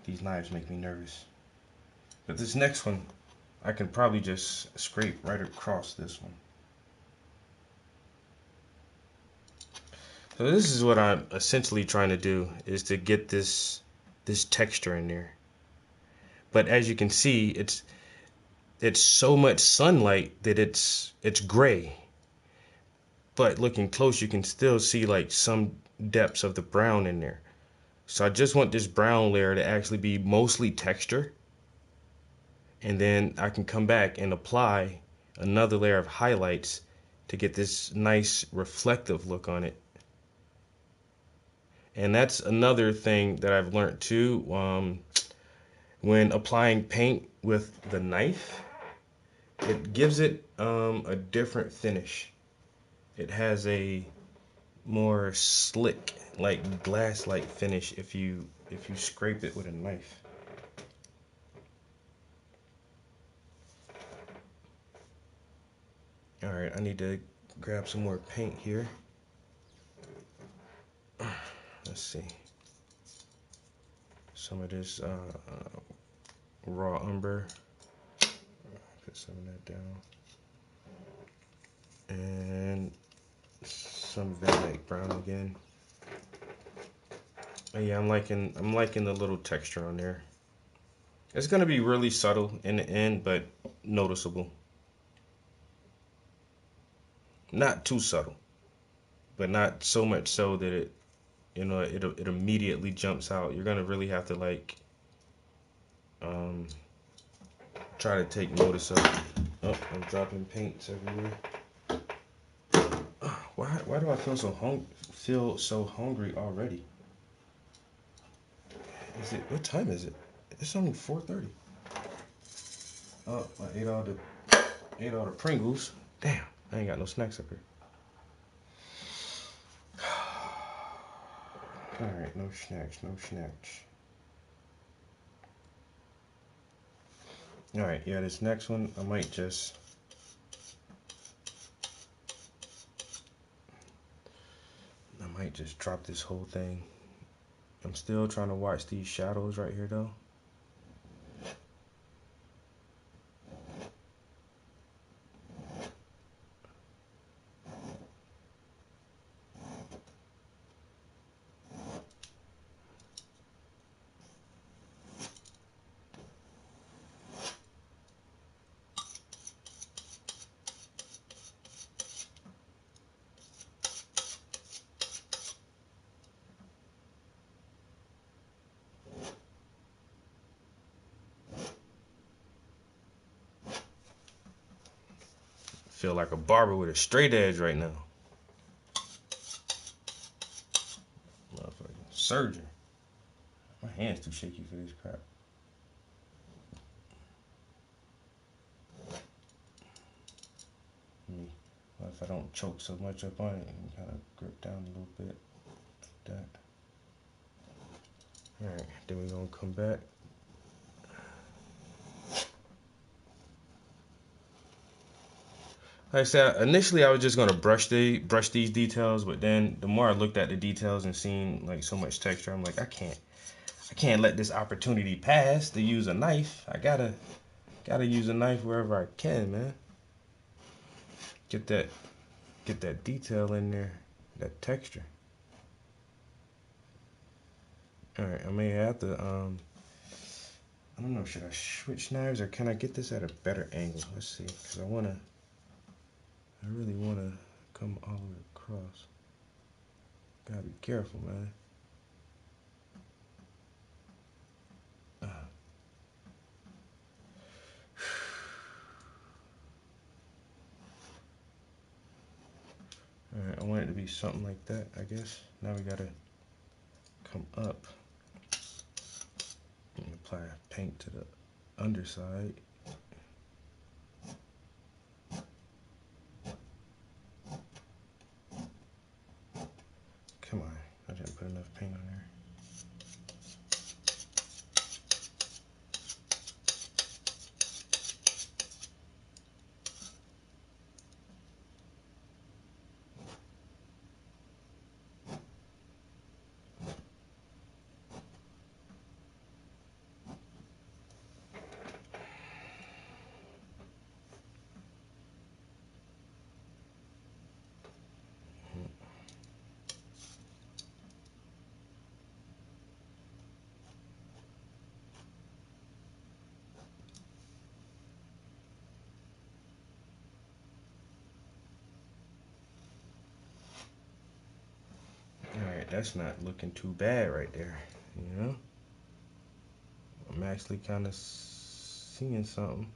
these knives make me nervous. But this next one, I can probably just scrape right across this one. So this is what I'm essentially trying to do, is to get this texture in there. But as you can see, it's so much sunlight that it's gray. But looking close, you can still see like some depths of the brown in there. So I just want this brown layer to actually be mostly texture. And then I can come back and apply another layer of highlights to get this nice reflective look on it. And that's another thing that I've learned too, when applying paint with the knife, it gives it a different finish. It has a more slick, like glass-like finish if you scrape it with a knife. All right, I need to grab some more paint here. Let's see. Some of this raw umber. Put some of that down. And some Van Eyck brown again. And yeah, I'm liking the little texture on there. It's gonna be really subtle in the end, but noticeable. Not too subtle, but not so much so that it, you know, it immediately jumps out. You're gonna really have to like try to take notice of it. Oh, I'm dropping paints everywhere. Why do I feel so hungry already? What time is it? It's only 4:30. Oh, I ate all the Pringles. Damn, I ain't got no snacks up here. Alright, no snacks. Alright, yeah, this next one, I might just drop this whole thing. I'm still trying to watch these shadows right here though. Feel like a barber with a straight edge right now. Motherfucking surgeon. My hand's too shaky for this crap. Well, if I don't choke so much up on it and kind of grip down a little bit. Like that. Alright, then we're gonna come back. Like I said, initially I was just gonna brush these details, but then the more I looked at the details and seen like so much texture, I'm like, I can't let this opportunity pass to use a knife. I gotta use a knife wherever I can, man. Get that detail in there, that texture. All right, I may have to I don't know, should I switch knives or can I get this at a better angle? Let's see, because I really want to come all the way across. Gotta be careful, man. Alright, I want it to be something like that, I guess. Now we gotta come up and apply paint to the underside. Come on, I didn't put enough paint on there. Alright, that's not looking too bad right there, you know? I'm actually kind of seeing something.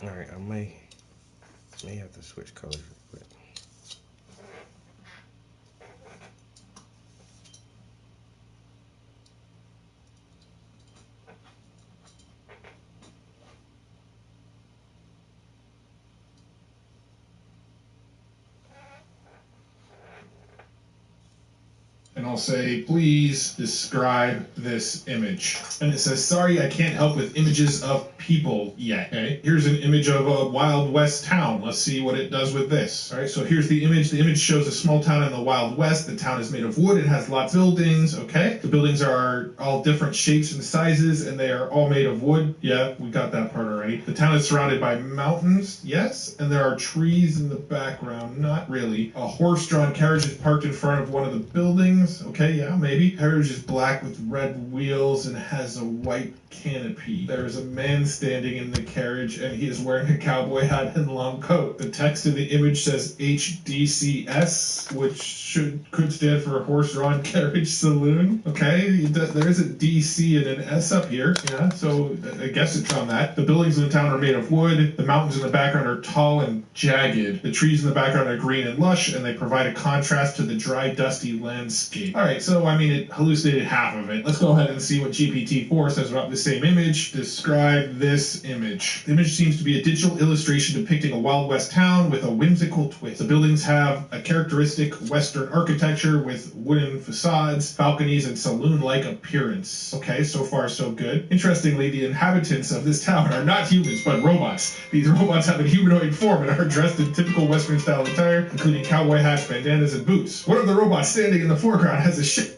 Alright, I may have to switch colors real quick. And I'll say, please describe this image. And it says, sorry, I can't help with images of people yet. Okay, here's an image of a Wild West town. Let's see what it does with this. All right, so here's the image. The image shows a small town in the Wild West. The town is made of wood. It has lots of buildings. Okay, the buildings are all different shapes and sizes, and they are all made of wood. Yeah, we got that part already. The town is surrounded by mountains. Yes, and there are trees in the background. Not really. A horse-drawn carriage is parked in front of one of the buildings. Okay, yeah, maybe. Carriage is black with red wheels and has a white canopy. There is a man standing in the carriage, and he is wearing a cowboy hat and long coat. The text in the image says HDCS, which could stand for Horse-Drawn Carriage Saloon. Okay, there is a DC and an S up here. Yeah, so I guess it's on that. The buildings in the town are made of wood. The mountains in the background are tall and jagged. The trees in the background are green and lush, and they provide a contrast to the dry, dusty landscape. All right, so I mean, it hallucinated half of it. Let's go ahead and see what GPT-4 says about the same image. Describe this image. The image seems to be a digital illustration depicting a Wild West town with a whimsical twist. The buildings have a characteristic Western architecture with wooden facades, balconies, and saloon-like appearance. Okay, so far so good. Interestingly, the inhabitants of this town are not humans, but robots. These robots have a humanoid form and are dressed in typical Western-style attire, including cowboy hats, bandanas, and boots. One of the robots standing in the foreground has a ship.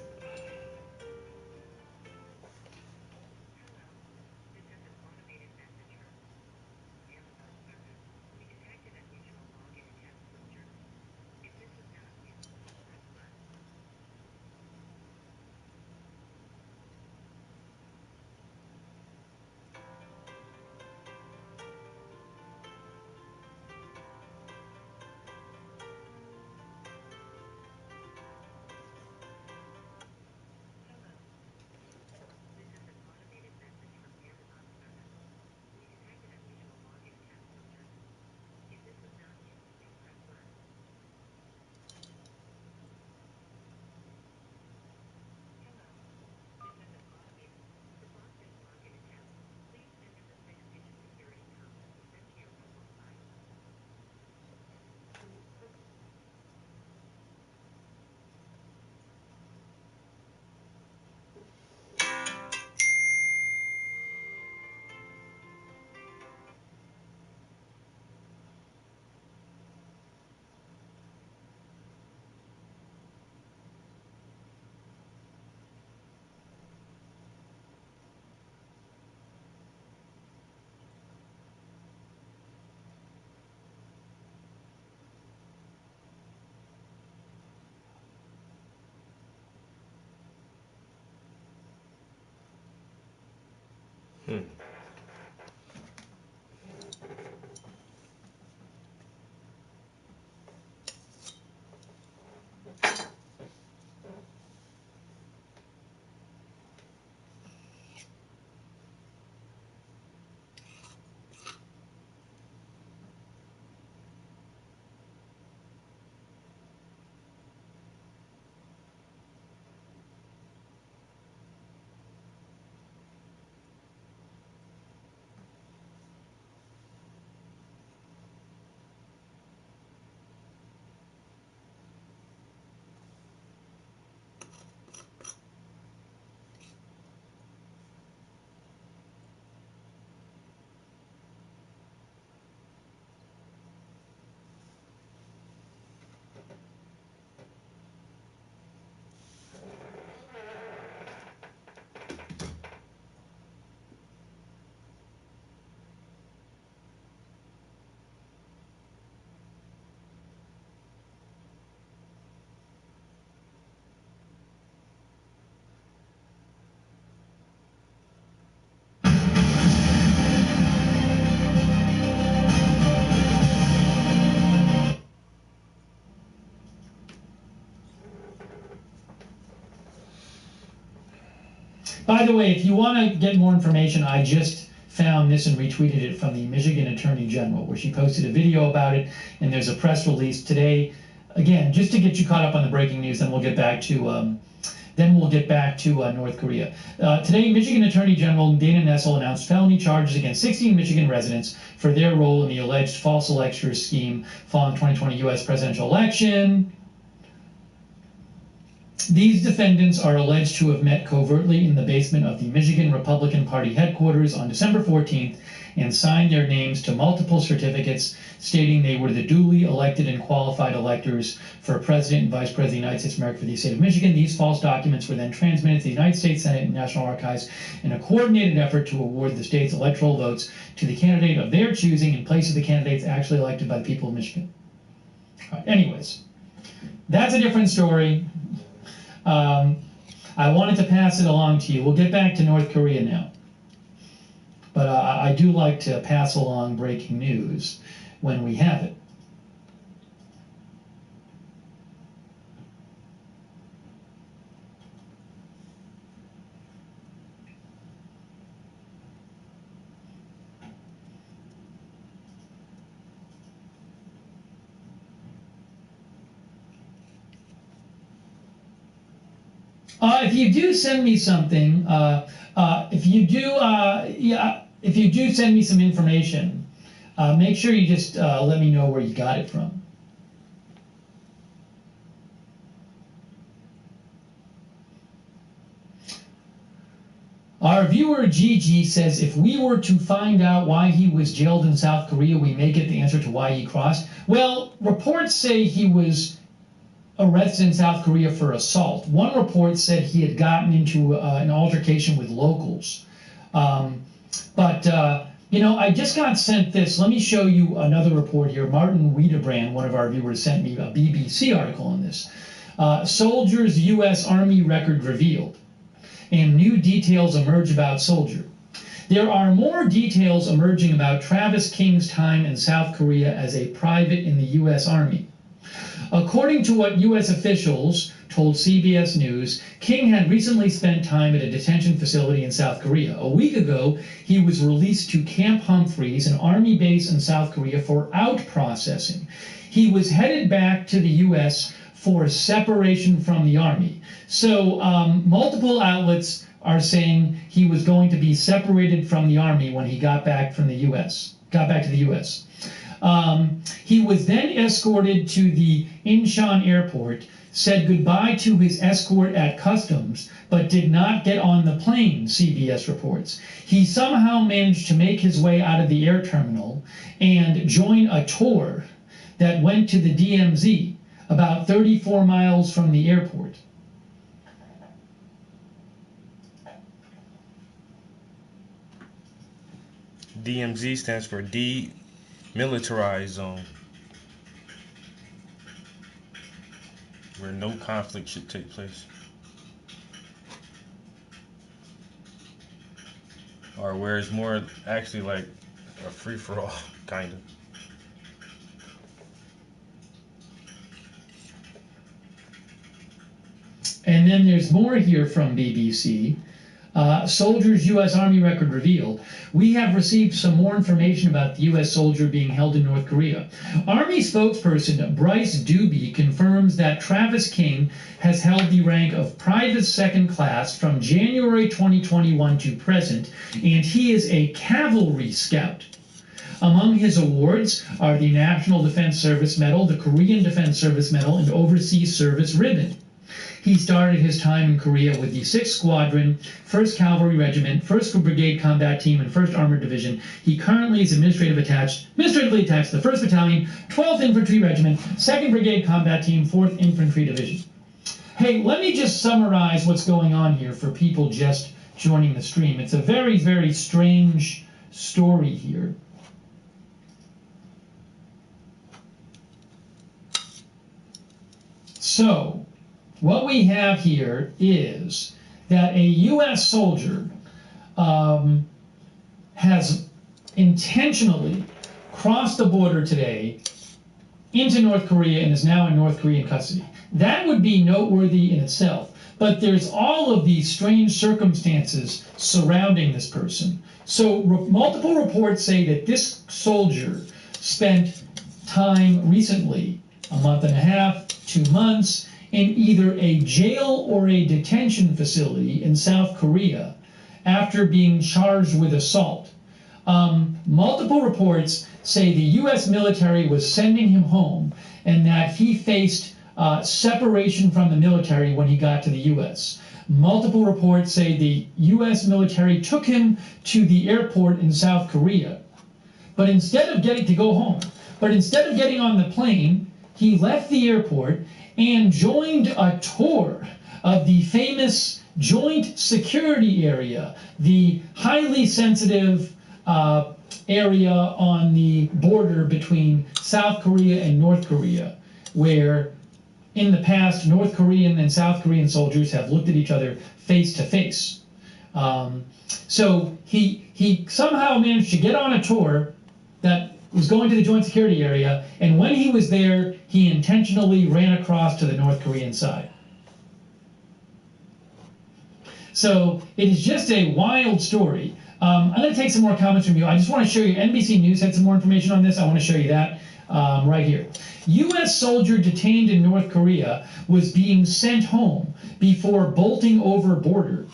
By the way, if you want to get more information, I just found this and retweeted it from the Michigan Attorney General, where she posted a video about it, and there's a press release today. Again, just to get you caught up on the breaking news, then we'll get back to North Korea. Today, Michigan Attorney General Dana Nessel announced felony charges against 16 Michigan residents for their role in the alleged false electors scheme following the 2020 U.S. presidential election. These defendants are alleged to have met covertly in the basement of the Michigan Republican Party headquarters on December 14th and signed their names to multiple certificates stating they were the duly elected and qualified electors for President and Vice President of the United States of America for the state of Michigan. These false documents were then transmitted to the United States Senate and National Archives in a coordinated effort to award the state's electoral votes to the candidate of their choosing in place of the candidates actually elected by the people of Michigan. Anyways, that's a different story. I wanted to pass it along to you. We'll get back to North Korea now. But I do like to pass along breaking news when we have it. If you do send me something, if you do send me some information, make sure you just let me know where you got it from. Our viewer Gigi says, if we were to find out why he was jailed in South Korea, we may get the answer to why he crossed. Well, reports say he was arrested in South Korea for assault. One report said he had gotten into an altercation with locals. You know, I just got sent this. Let me show you another report here. Martin Wiedebrand, one of our viewers, sent me a BBC article on this. Soldiers' U.S. Army record revealed, and new details emerge about Soldier. There are more details emerging about Travis King's time in South Korea as a private in the U.S. Army. According to what U.S. officials told CBS News, King had recently spent time at a detention facility in South Korea. A week ago, he was released to Camp Humphreys, an army base in South Korea, for out-processing. He was headed back to the U.S. for separation from the army. So multiple outlets are saying he was going to be separated from the army when he got back from the U.S., got back to the U.S. He was then escorted to the Incheon airport, said goodbye to his escort at customs, but did not get on the plane, CBS reports. He somehow managed to make his way out of the air terminal and join a tour that went to the DMZ, about 34 miles from the airport. DMZ stands for Demilitarized Zone, where no conflict should take place. or where it's more actually like a free for all, kind of. And then there's more here from BBC. Soldiers U.S. Army record revealed. We have received some more information about the U.S. soldier being held in North Korea. Army spokesperson Bryce Doobie confirms that Travis King has held the rank of Private Second Class from January 2021 to present, and he is a cavalry scout. Among his awards are the National Defense Service Medal, the Korean Defense Service Medal, and Overseas Service Ribbon. He started his time in Korea with the 6th Squadron, 1st Cavalry Regiment, 1st Brigade Combat Team, and 1st Armored Division. He currently is administratively attached to the 1st Battalion, 12th Infantry Regiment, 2nd Brigade Combat Team, 4th Infantry Division. Hey, let me just summarize what's going on here for people just joining the stream. It's a very, very strange story here. So, what we have here is that a U.S. soldier has intentionally crossed the border today into North Korea and is now in North Korean custody. That would be noteworthy in itself. But there's all of these strange circumstances surrounding this person. So multiple reports say that this soldier spent time recently, a month and a half, 2 months, in either a jail or a detention facility in South Korea after being charged with assault. Multiple reports say the U.S. military was sending him home and that he faced separation from the military when he got to the U.S. Multiple reports say the U.S. military took him to the airport in South Korea. But instead of getting on the plane, he left the airport and joined a tour of the famous Joint Security Area, the highly sensitive area on the border between South Korea and North Korea, where in the past North Korean and South Korean soldiers have looked at each other face to face. So he somehow managed to get on a tour that was going to the Joint Security Area, and when he was there, he intentionally ran across to the North Korean side. So it is just a wild story. I'm going to take some more comments from you. I just want to show you, NBC News had some more information on this. I want to show you that right here. U.S. soldier detained in North Korea was being sent home before bolting over border.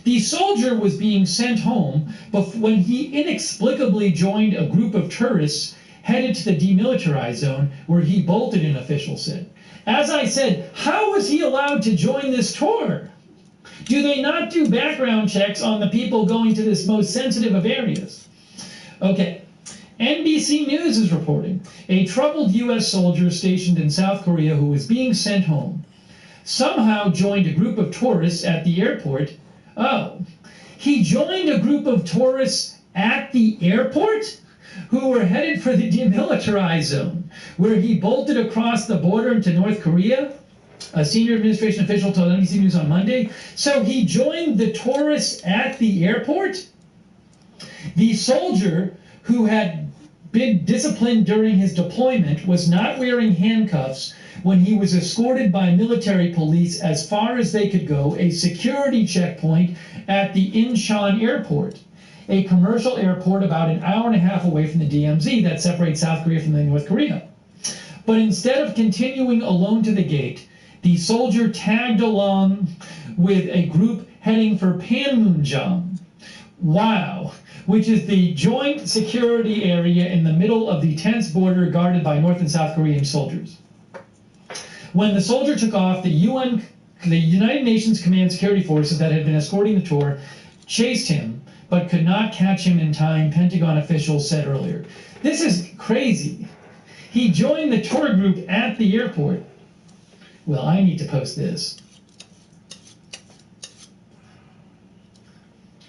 The soldier was being sent home when he inexplicably joined a group of tourists headed to the demilitarized zone where he bolted, an official said. As I said, how was he allowed to join this tour? Do they not do background checks on the people going to this most sensitive of areas? Okay. NBC News is reporting a troubled U.S. soldier stationed in South Korea who was being sent home somehow joined a group of tourists at the airport. Oh, he joined a group of tourists at the airport who were headed for the demilitarized zone, where he bolted across the border into North Korea? A senior administration official told NBC News on Monday. So he joined the tourists at the airport? The soldier, who had been disciplined during his deployment, was not wearing handcuffs when he was escorted by military police as far as they could go, a security checkpoint at the Incheon airport, a commercial airport about an hour and a half away from the DMZ that separates South Korea from North Korea. But instead of continuing alone to the gate, the soldier tagged along with a group heading for Panmunjom. Wow. Which is the joint security area in the middle of the tense border guarded by North and South Korean soldiers. When the soldier took off, the United Nations Command Security Forces that had been escorting the tour chased him, but could not catch him in time, Pentagon officials said earlier. This is crazy. He joined the tour group at the airport. Well, I need to post this.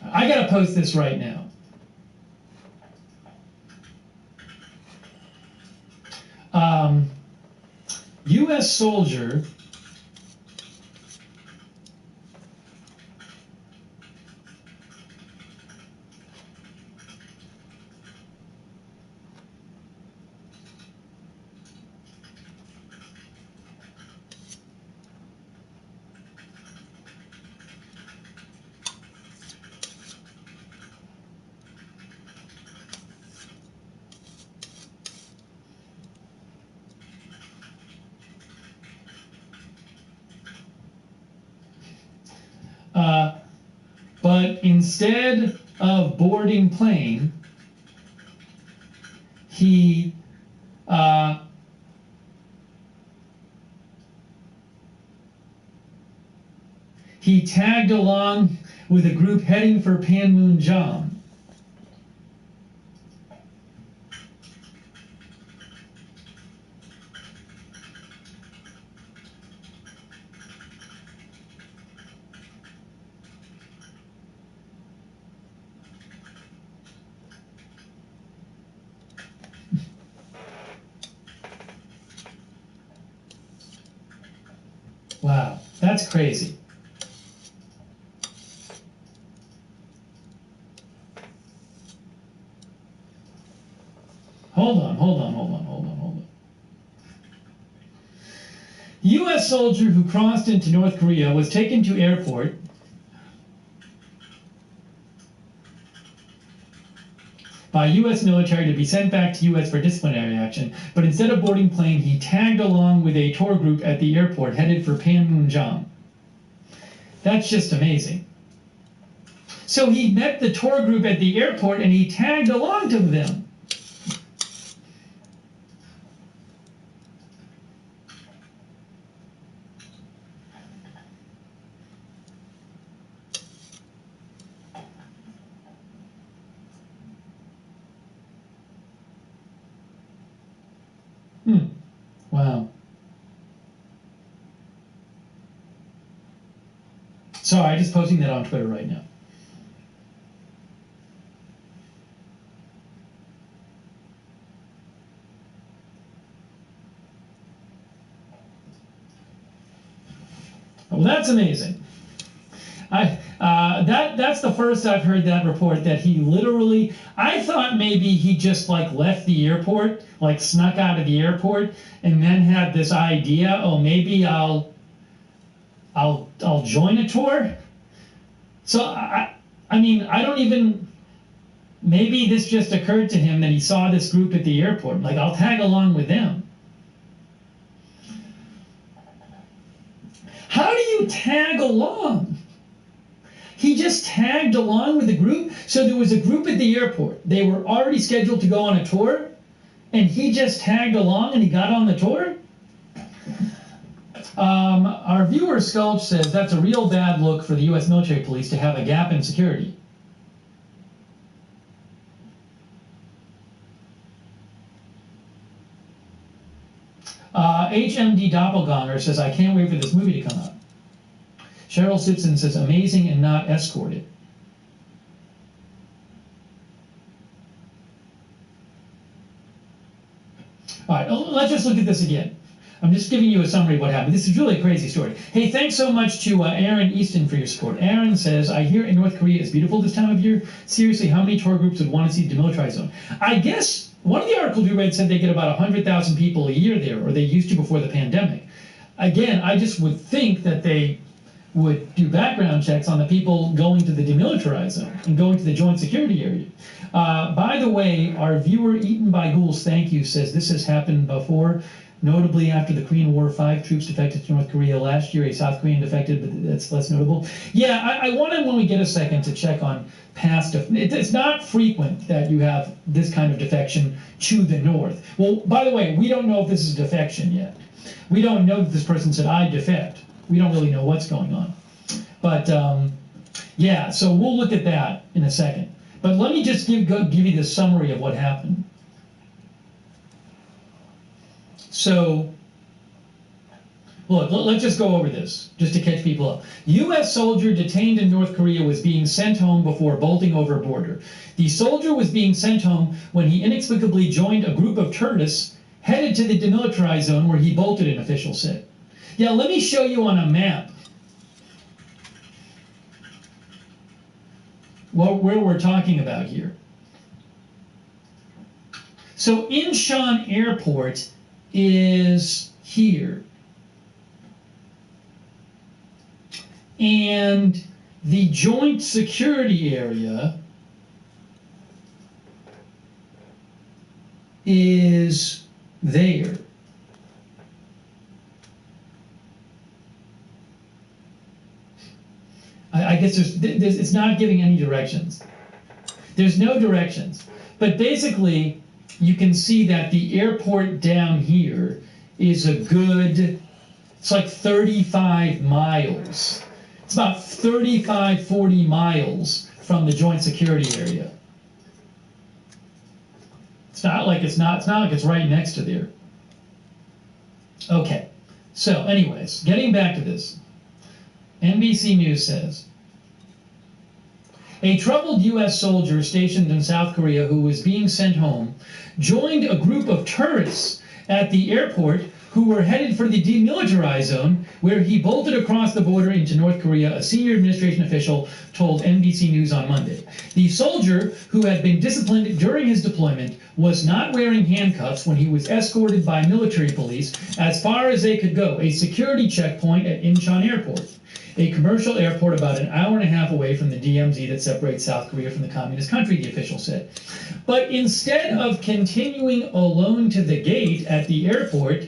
I gotta post this right now. U.S. soldier But instead of boarding plane, he tagged along with a group heading for Panmunjom. Wow, that's crazy. Hold on. U.S. soldier who crossed into North Korea was taken to airport by U.S. military to be sent back to U.S. for disciplinary action, but instead of boarding plane, he tagged along with a tour group at the airport headed for Panmunjom. That's just amazing. So he met the tour group at the airport and he tagged along to them. Wow. Sorry, I'm just posting that on Twitter right now. Well, that's amazing. That's the first I've heard that report that he literally. I thought maybe he just like left the airport, like snuck out of the airport, and then had this idea. Oh, maybe I'll join a tour. So I mean, I don't even. Maybe this just occurred to him that he saw this group at the airport. Like, I'll tag along with them. How do you tag along? He just tagged along with the group. So there was a group at the airport. They were already scheduled to go on a tour, and he just tagged along and he got on the tour? Our viewer Sculch says that's a real bad look for the U.S. military police to have a gap in security. HMD Doppelganger says, I can't wait for this movie to come out. Cheryl Simpson says, amazing and not escorted. All right, let's just look at this again. I'm just giving you a summary of what happened. This is really a crazy story. Hey, thanks so much to Aaron Easton for your support. Aaron says, I hear in North Korea it's beautiful this time of year. Seriously, how many tour groups would want to see the demilitarized zone? I guess one of the articles we read said they get about 100,000 people a year there, or they used to before the pandemic. Again, I just would think that they would do background checks on the people going to the demilitarized zone and going to the joint security area. By the way, our viewer Eaten by Ghouls, thank you, says this has happened before. Notably, after the Korean War, 5 troops defected to North Korea last year. A South Korean defected, but that's less notable. Yeah, I wanted, when we get a second, to check on past. It's not frequent that you have this kind of defection to the North. Well, by the way, we don't know if this is defection yet. We don't know that this person said, I defect. We don't really know what's going on. But, yeah, so we'll look at that in a second. But let me just give you the summary of what happened. So, look, let's just go over this, just to catch people up. U.S. soldier detained in North Korea was being sent home before bolting over border. The soldier was being sent home when he inexplicably joined a group of tourists headed to the demilitarized zone where he bolted, an official said. Yeah, let me show you on a map where we're talking about here. So Incheon Airport is here. And the joint security area is there. I guess it's not giving any directions. There's no directions. But basically, you can see that the airport down here is a good, it's like 35 miles. It's about 35, 40 miles from the joint security area. It's not like it's right next to there. Okay. So anyways, getting back to this. NBC News says, a troubled U.S. soldier stationed in South Korea who was being sent home joined a group of tourists at the airport who were headed for the demilitarized zone, where he bolted across the border into North Korea, a senior administration official told NBC News on Monday. The soldier, who had been disciplined during his deployment, was not wearing handcuffs when he was escorted by military police as far as they could go, a security checkpoint at Incheon Airport, a commercial airport about an hour and a half away from the DMZ that separates South Korea from the communist country, the official said. But instead of continuing alone to the gate at the airport,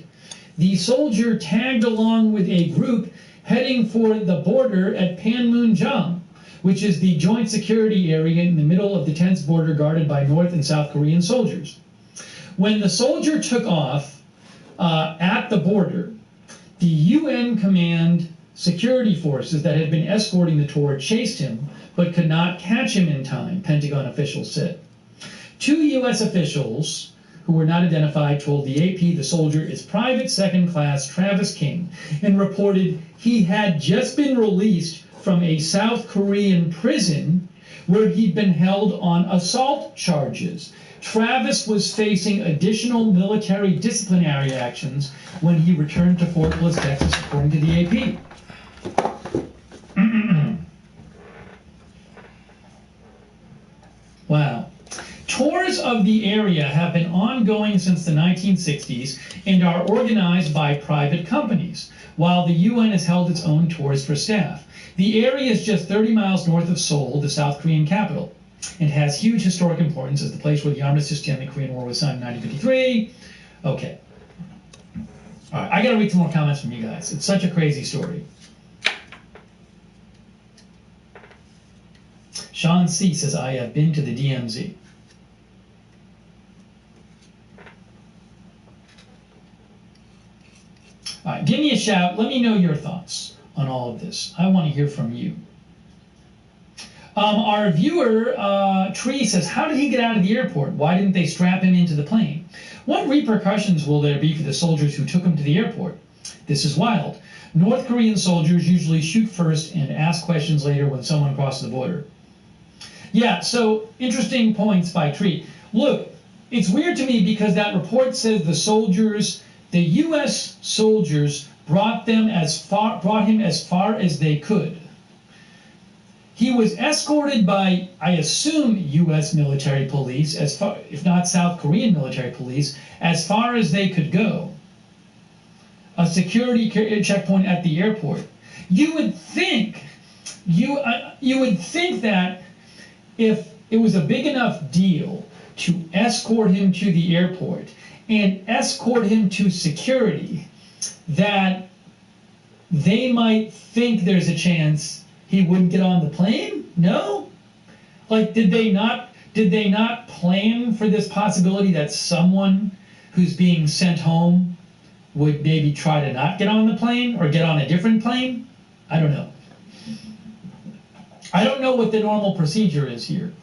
the soldier tagged along with a group heading for the border at Panmunjom, which is the joint security area in the middle of the tense border guarded by North and South Korean soldiers. When the soldier took off at the border, the UN Command security forces that had been escorting the tour chased him, but could not catch him in time, Pentagon officials said. 2 U.S. officials who were not identified told the AP the soldier is Private Second Class Travis King and reported he had just been released from a South Korean prison where he'd been held on assault charges. Travis was facing additional military disciplinary actions when he returned to Fort Bliss, Texas, according to the AP. Wow. Tours of the area have been ongoing since the 1960s and are organized by private companies, while the UN has held its own tours for staff. The area is just 30 miles north of Seoul, the South Korean capital, and has huge historic importance as the place where the armistice to end the Korean War was signed in 1953. Okay. All right, I got to read some more comments from you guys. It's such a crazy story. Sean C. says, I have been to the DMZ. All right, give me a shout. Let me know your thoughts on all of this. I want to hear from you. Our viewer, Tree, says, how did he get out of the airport? Why didn't they strap him into the plane? What repercussions will there be for the soldiers who took him to the airport? This is wild. North Korean soldiers usually shoot first and ask questions later when someone crosses the border. Yeah, so interesting points by Tree. Look, it's weird to me because that report says the U.S. soldiers brought him as far as they could. He was escorted by, I assume, U.S. military police, as far, if not South Korean military police, as far as they could go. A security checkpoint at the airport. You would think that if it was a big enough deal to escort him to the airport and escort him to security, that they might think there's a chance he wouldn't get on the plane? No? Like, did they not plan for this possibility that someone who's being sent home would maybe try to not get on the plane or get on a different plane? I don't know. I don't know what the normal procedure is here.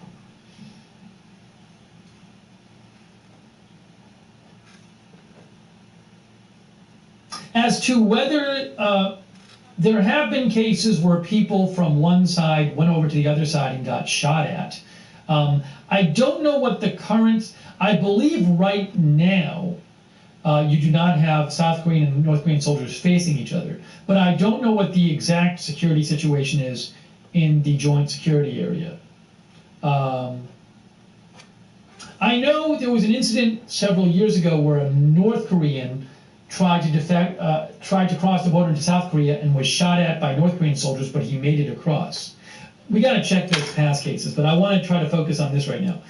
As to whether there have been cases where people from one side went over to the other side and got shot at. I don't know what the current, I believe right now you do not have South Korean and North Korean soldiers facing each other, but I don't know what the exact security situation is in the joint security area. I know there was an incident several years ago where a North Korean tried to cross the border into South Korea and was shot at by North Korean soldiers, but he made it across. We got to check those past cases, but I want to try to focus on this right now.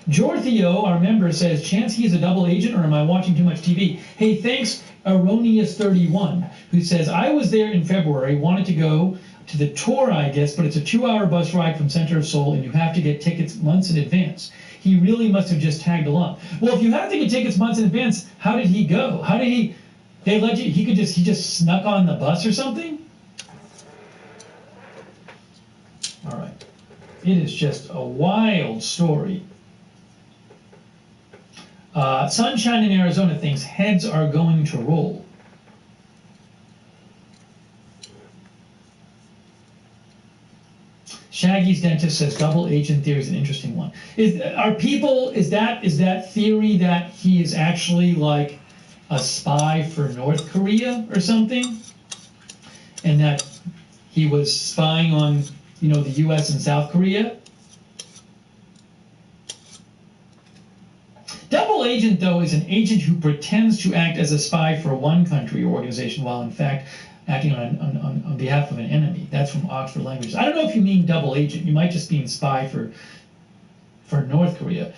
Jorthio, our member, says, chance he is a double agent, or am I watching too much TV? Hey, thanks, Erroneous31, who says, I was there in February, wanted to go to the tour, I guess, but it's a 2-hour bus ride from center of Seoul, and you have to get tickets months in advance. He really must have just tagged along. Well, if you have to get tickets months in advance, how did he go? How did he? They let you? He just snuck on the bus or something? All right. It is just a wild story. Sunshine in Arizona thinks heads are going to roll. Shaggy's dentist says double agent theory is an interesting one. Is that theory that he is actually like a spy for North Korea or something, and that he was spying on the U.S. and South Korea? Double agent, though, is an agent who pretends to act as a spy for one country or organization while in fact acting on behalf of an enemy. That's from Oxford Languages. I don't know if you mean double agent. You might just mean spy for North Korea.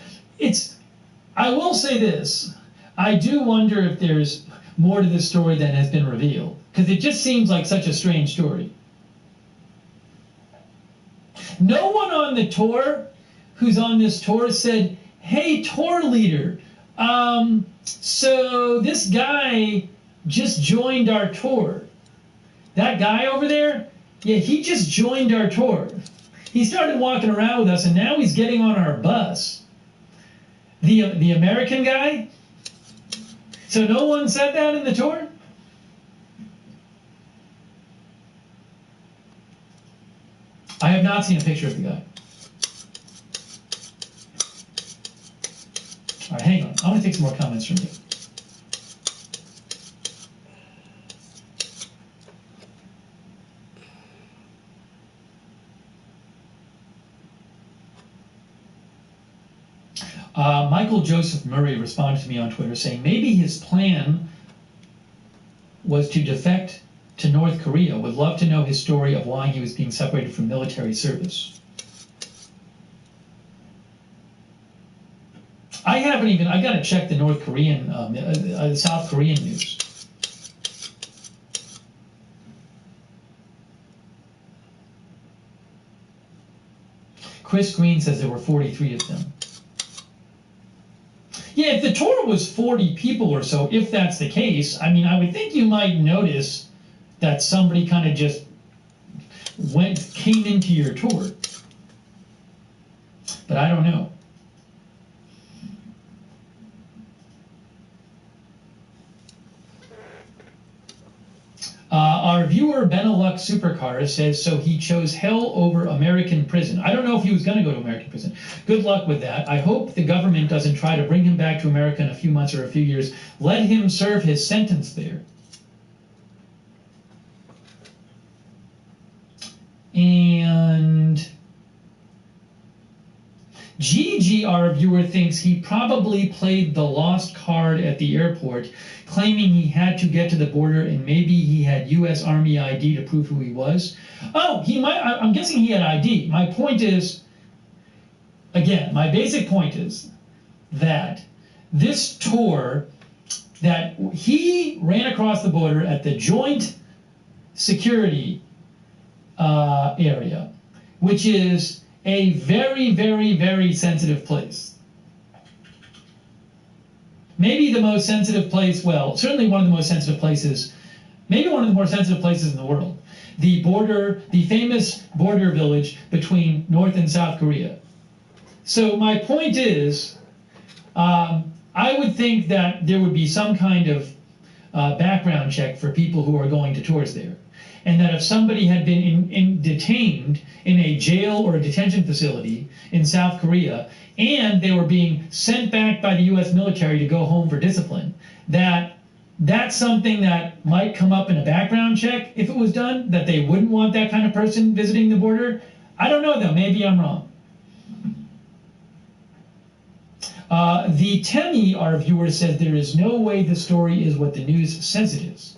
I will say this. I do wonder if there's more to this story than has been revealed, because it just seems like such a strange story. No one on the tour who's on this tour said, "Hey, tour leader, so this guy just joined our tour. That guy over there, yeah, he just joined our tour. He started walking around with us, and now he's getting on our bus." The American guy? So no one said that in the tour? I have not seen a picture of the guy. All right, hang on. I want to take some more comments from you. Michael Joseph Murray responded to me on Twitter saying maybe his plan was to defect to North Korea. Would love to know his story of why he was being separated from military service. I got to check the North Korean, South Korean news. Chris Green says there were 43 of them. Yeah, if the tour was 40 people or so, if that's the case, I mean, I would think you might notice that somebody kind of just came into your tour. But I don't know. Our viewer Benelux Supercar says, so he chose hell over American prison. I don't know if he was going to go to American prison. Good luck with that. I hope the government doesn't try to bring him back to America in a few months or a few years. Let him serve his sentence there. And Gigi, our viewer, thinks he probably played the lost card at the airport, claiming he had to get to the border and maybe he had U.S. Army ID to prove who he was. Oh, he might. I'm guessing he had ID. My point is, again, my basic point is that this tour, that he ran across the border at the joint security area, which is a very, very, very sensitive place. Maybe the most sensitive place, well, certainly one of the most sensitive places, maybe one of the more sensitive places in the world. The border, the famous border village between North and South Korea. So my point is, I would think that there would be some kind of background check for people who are going to tours there. And that if somebody had been detained in a jail or a detention facility in South Korea, and they were being sent back by the U.S. military to go home for discipline, that's something that might come up in a background check if it was done, that they wouldn't want that kind of person visiting the border. I don't know, though. Maybe I'm wrong. The Temi, our viewer, says there is no way the story is what the news says it is.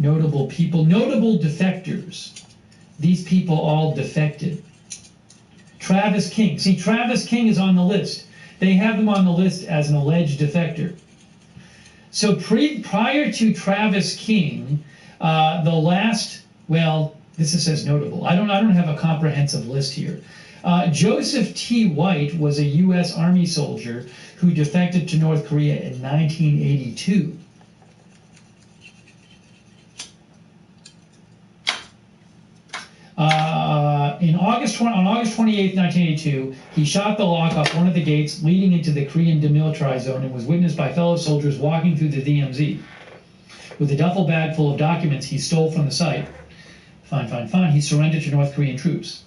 Notable people, notable defectors. These people all defected. Travis King. See, Travis King is on the list. They have him on the list as an alleged defector. So prior to Travis King, the last, well, this says notable. I don't have a comprehensive list here. Joseph T. White was a U.S. Army soldier who defected to North Korea in 1982. On August 28, 1982, he shot the lock off one of the gates leading into the Korean demilitarized zone and was witnessed by fellow soldiers walking through the DMZ. With a duffel bag full of documents he stole from the site, he surrendered to North Korean troops.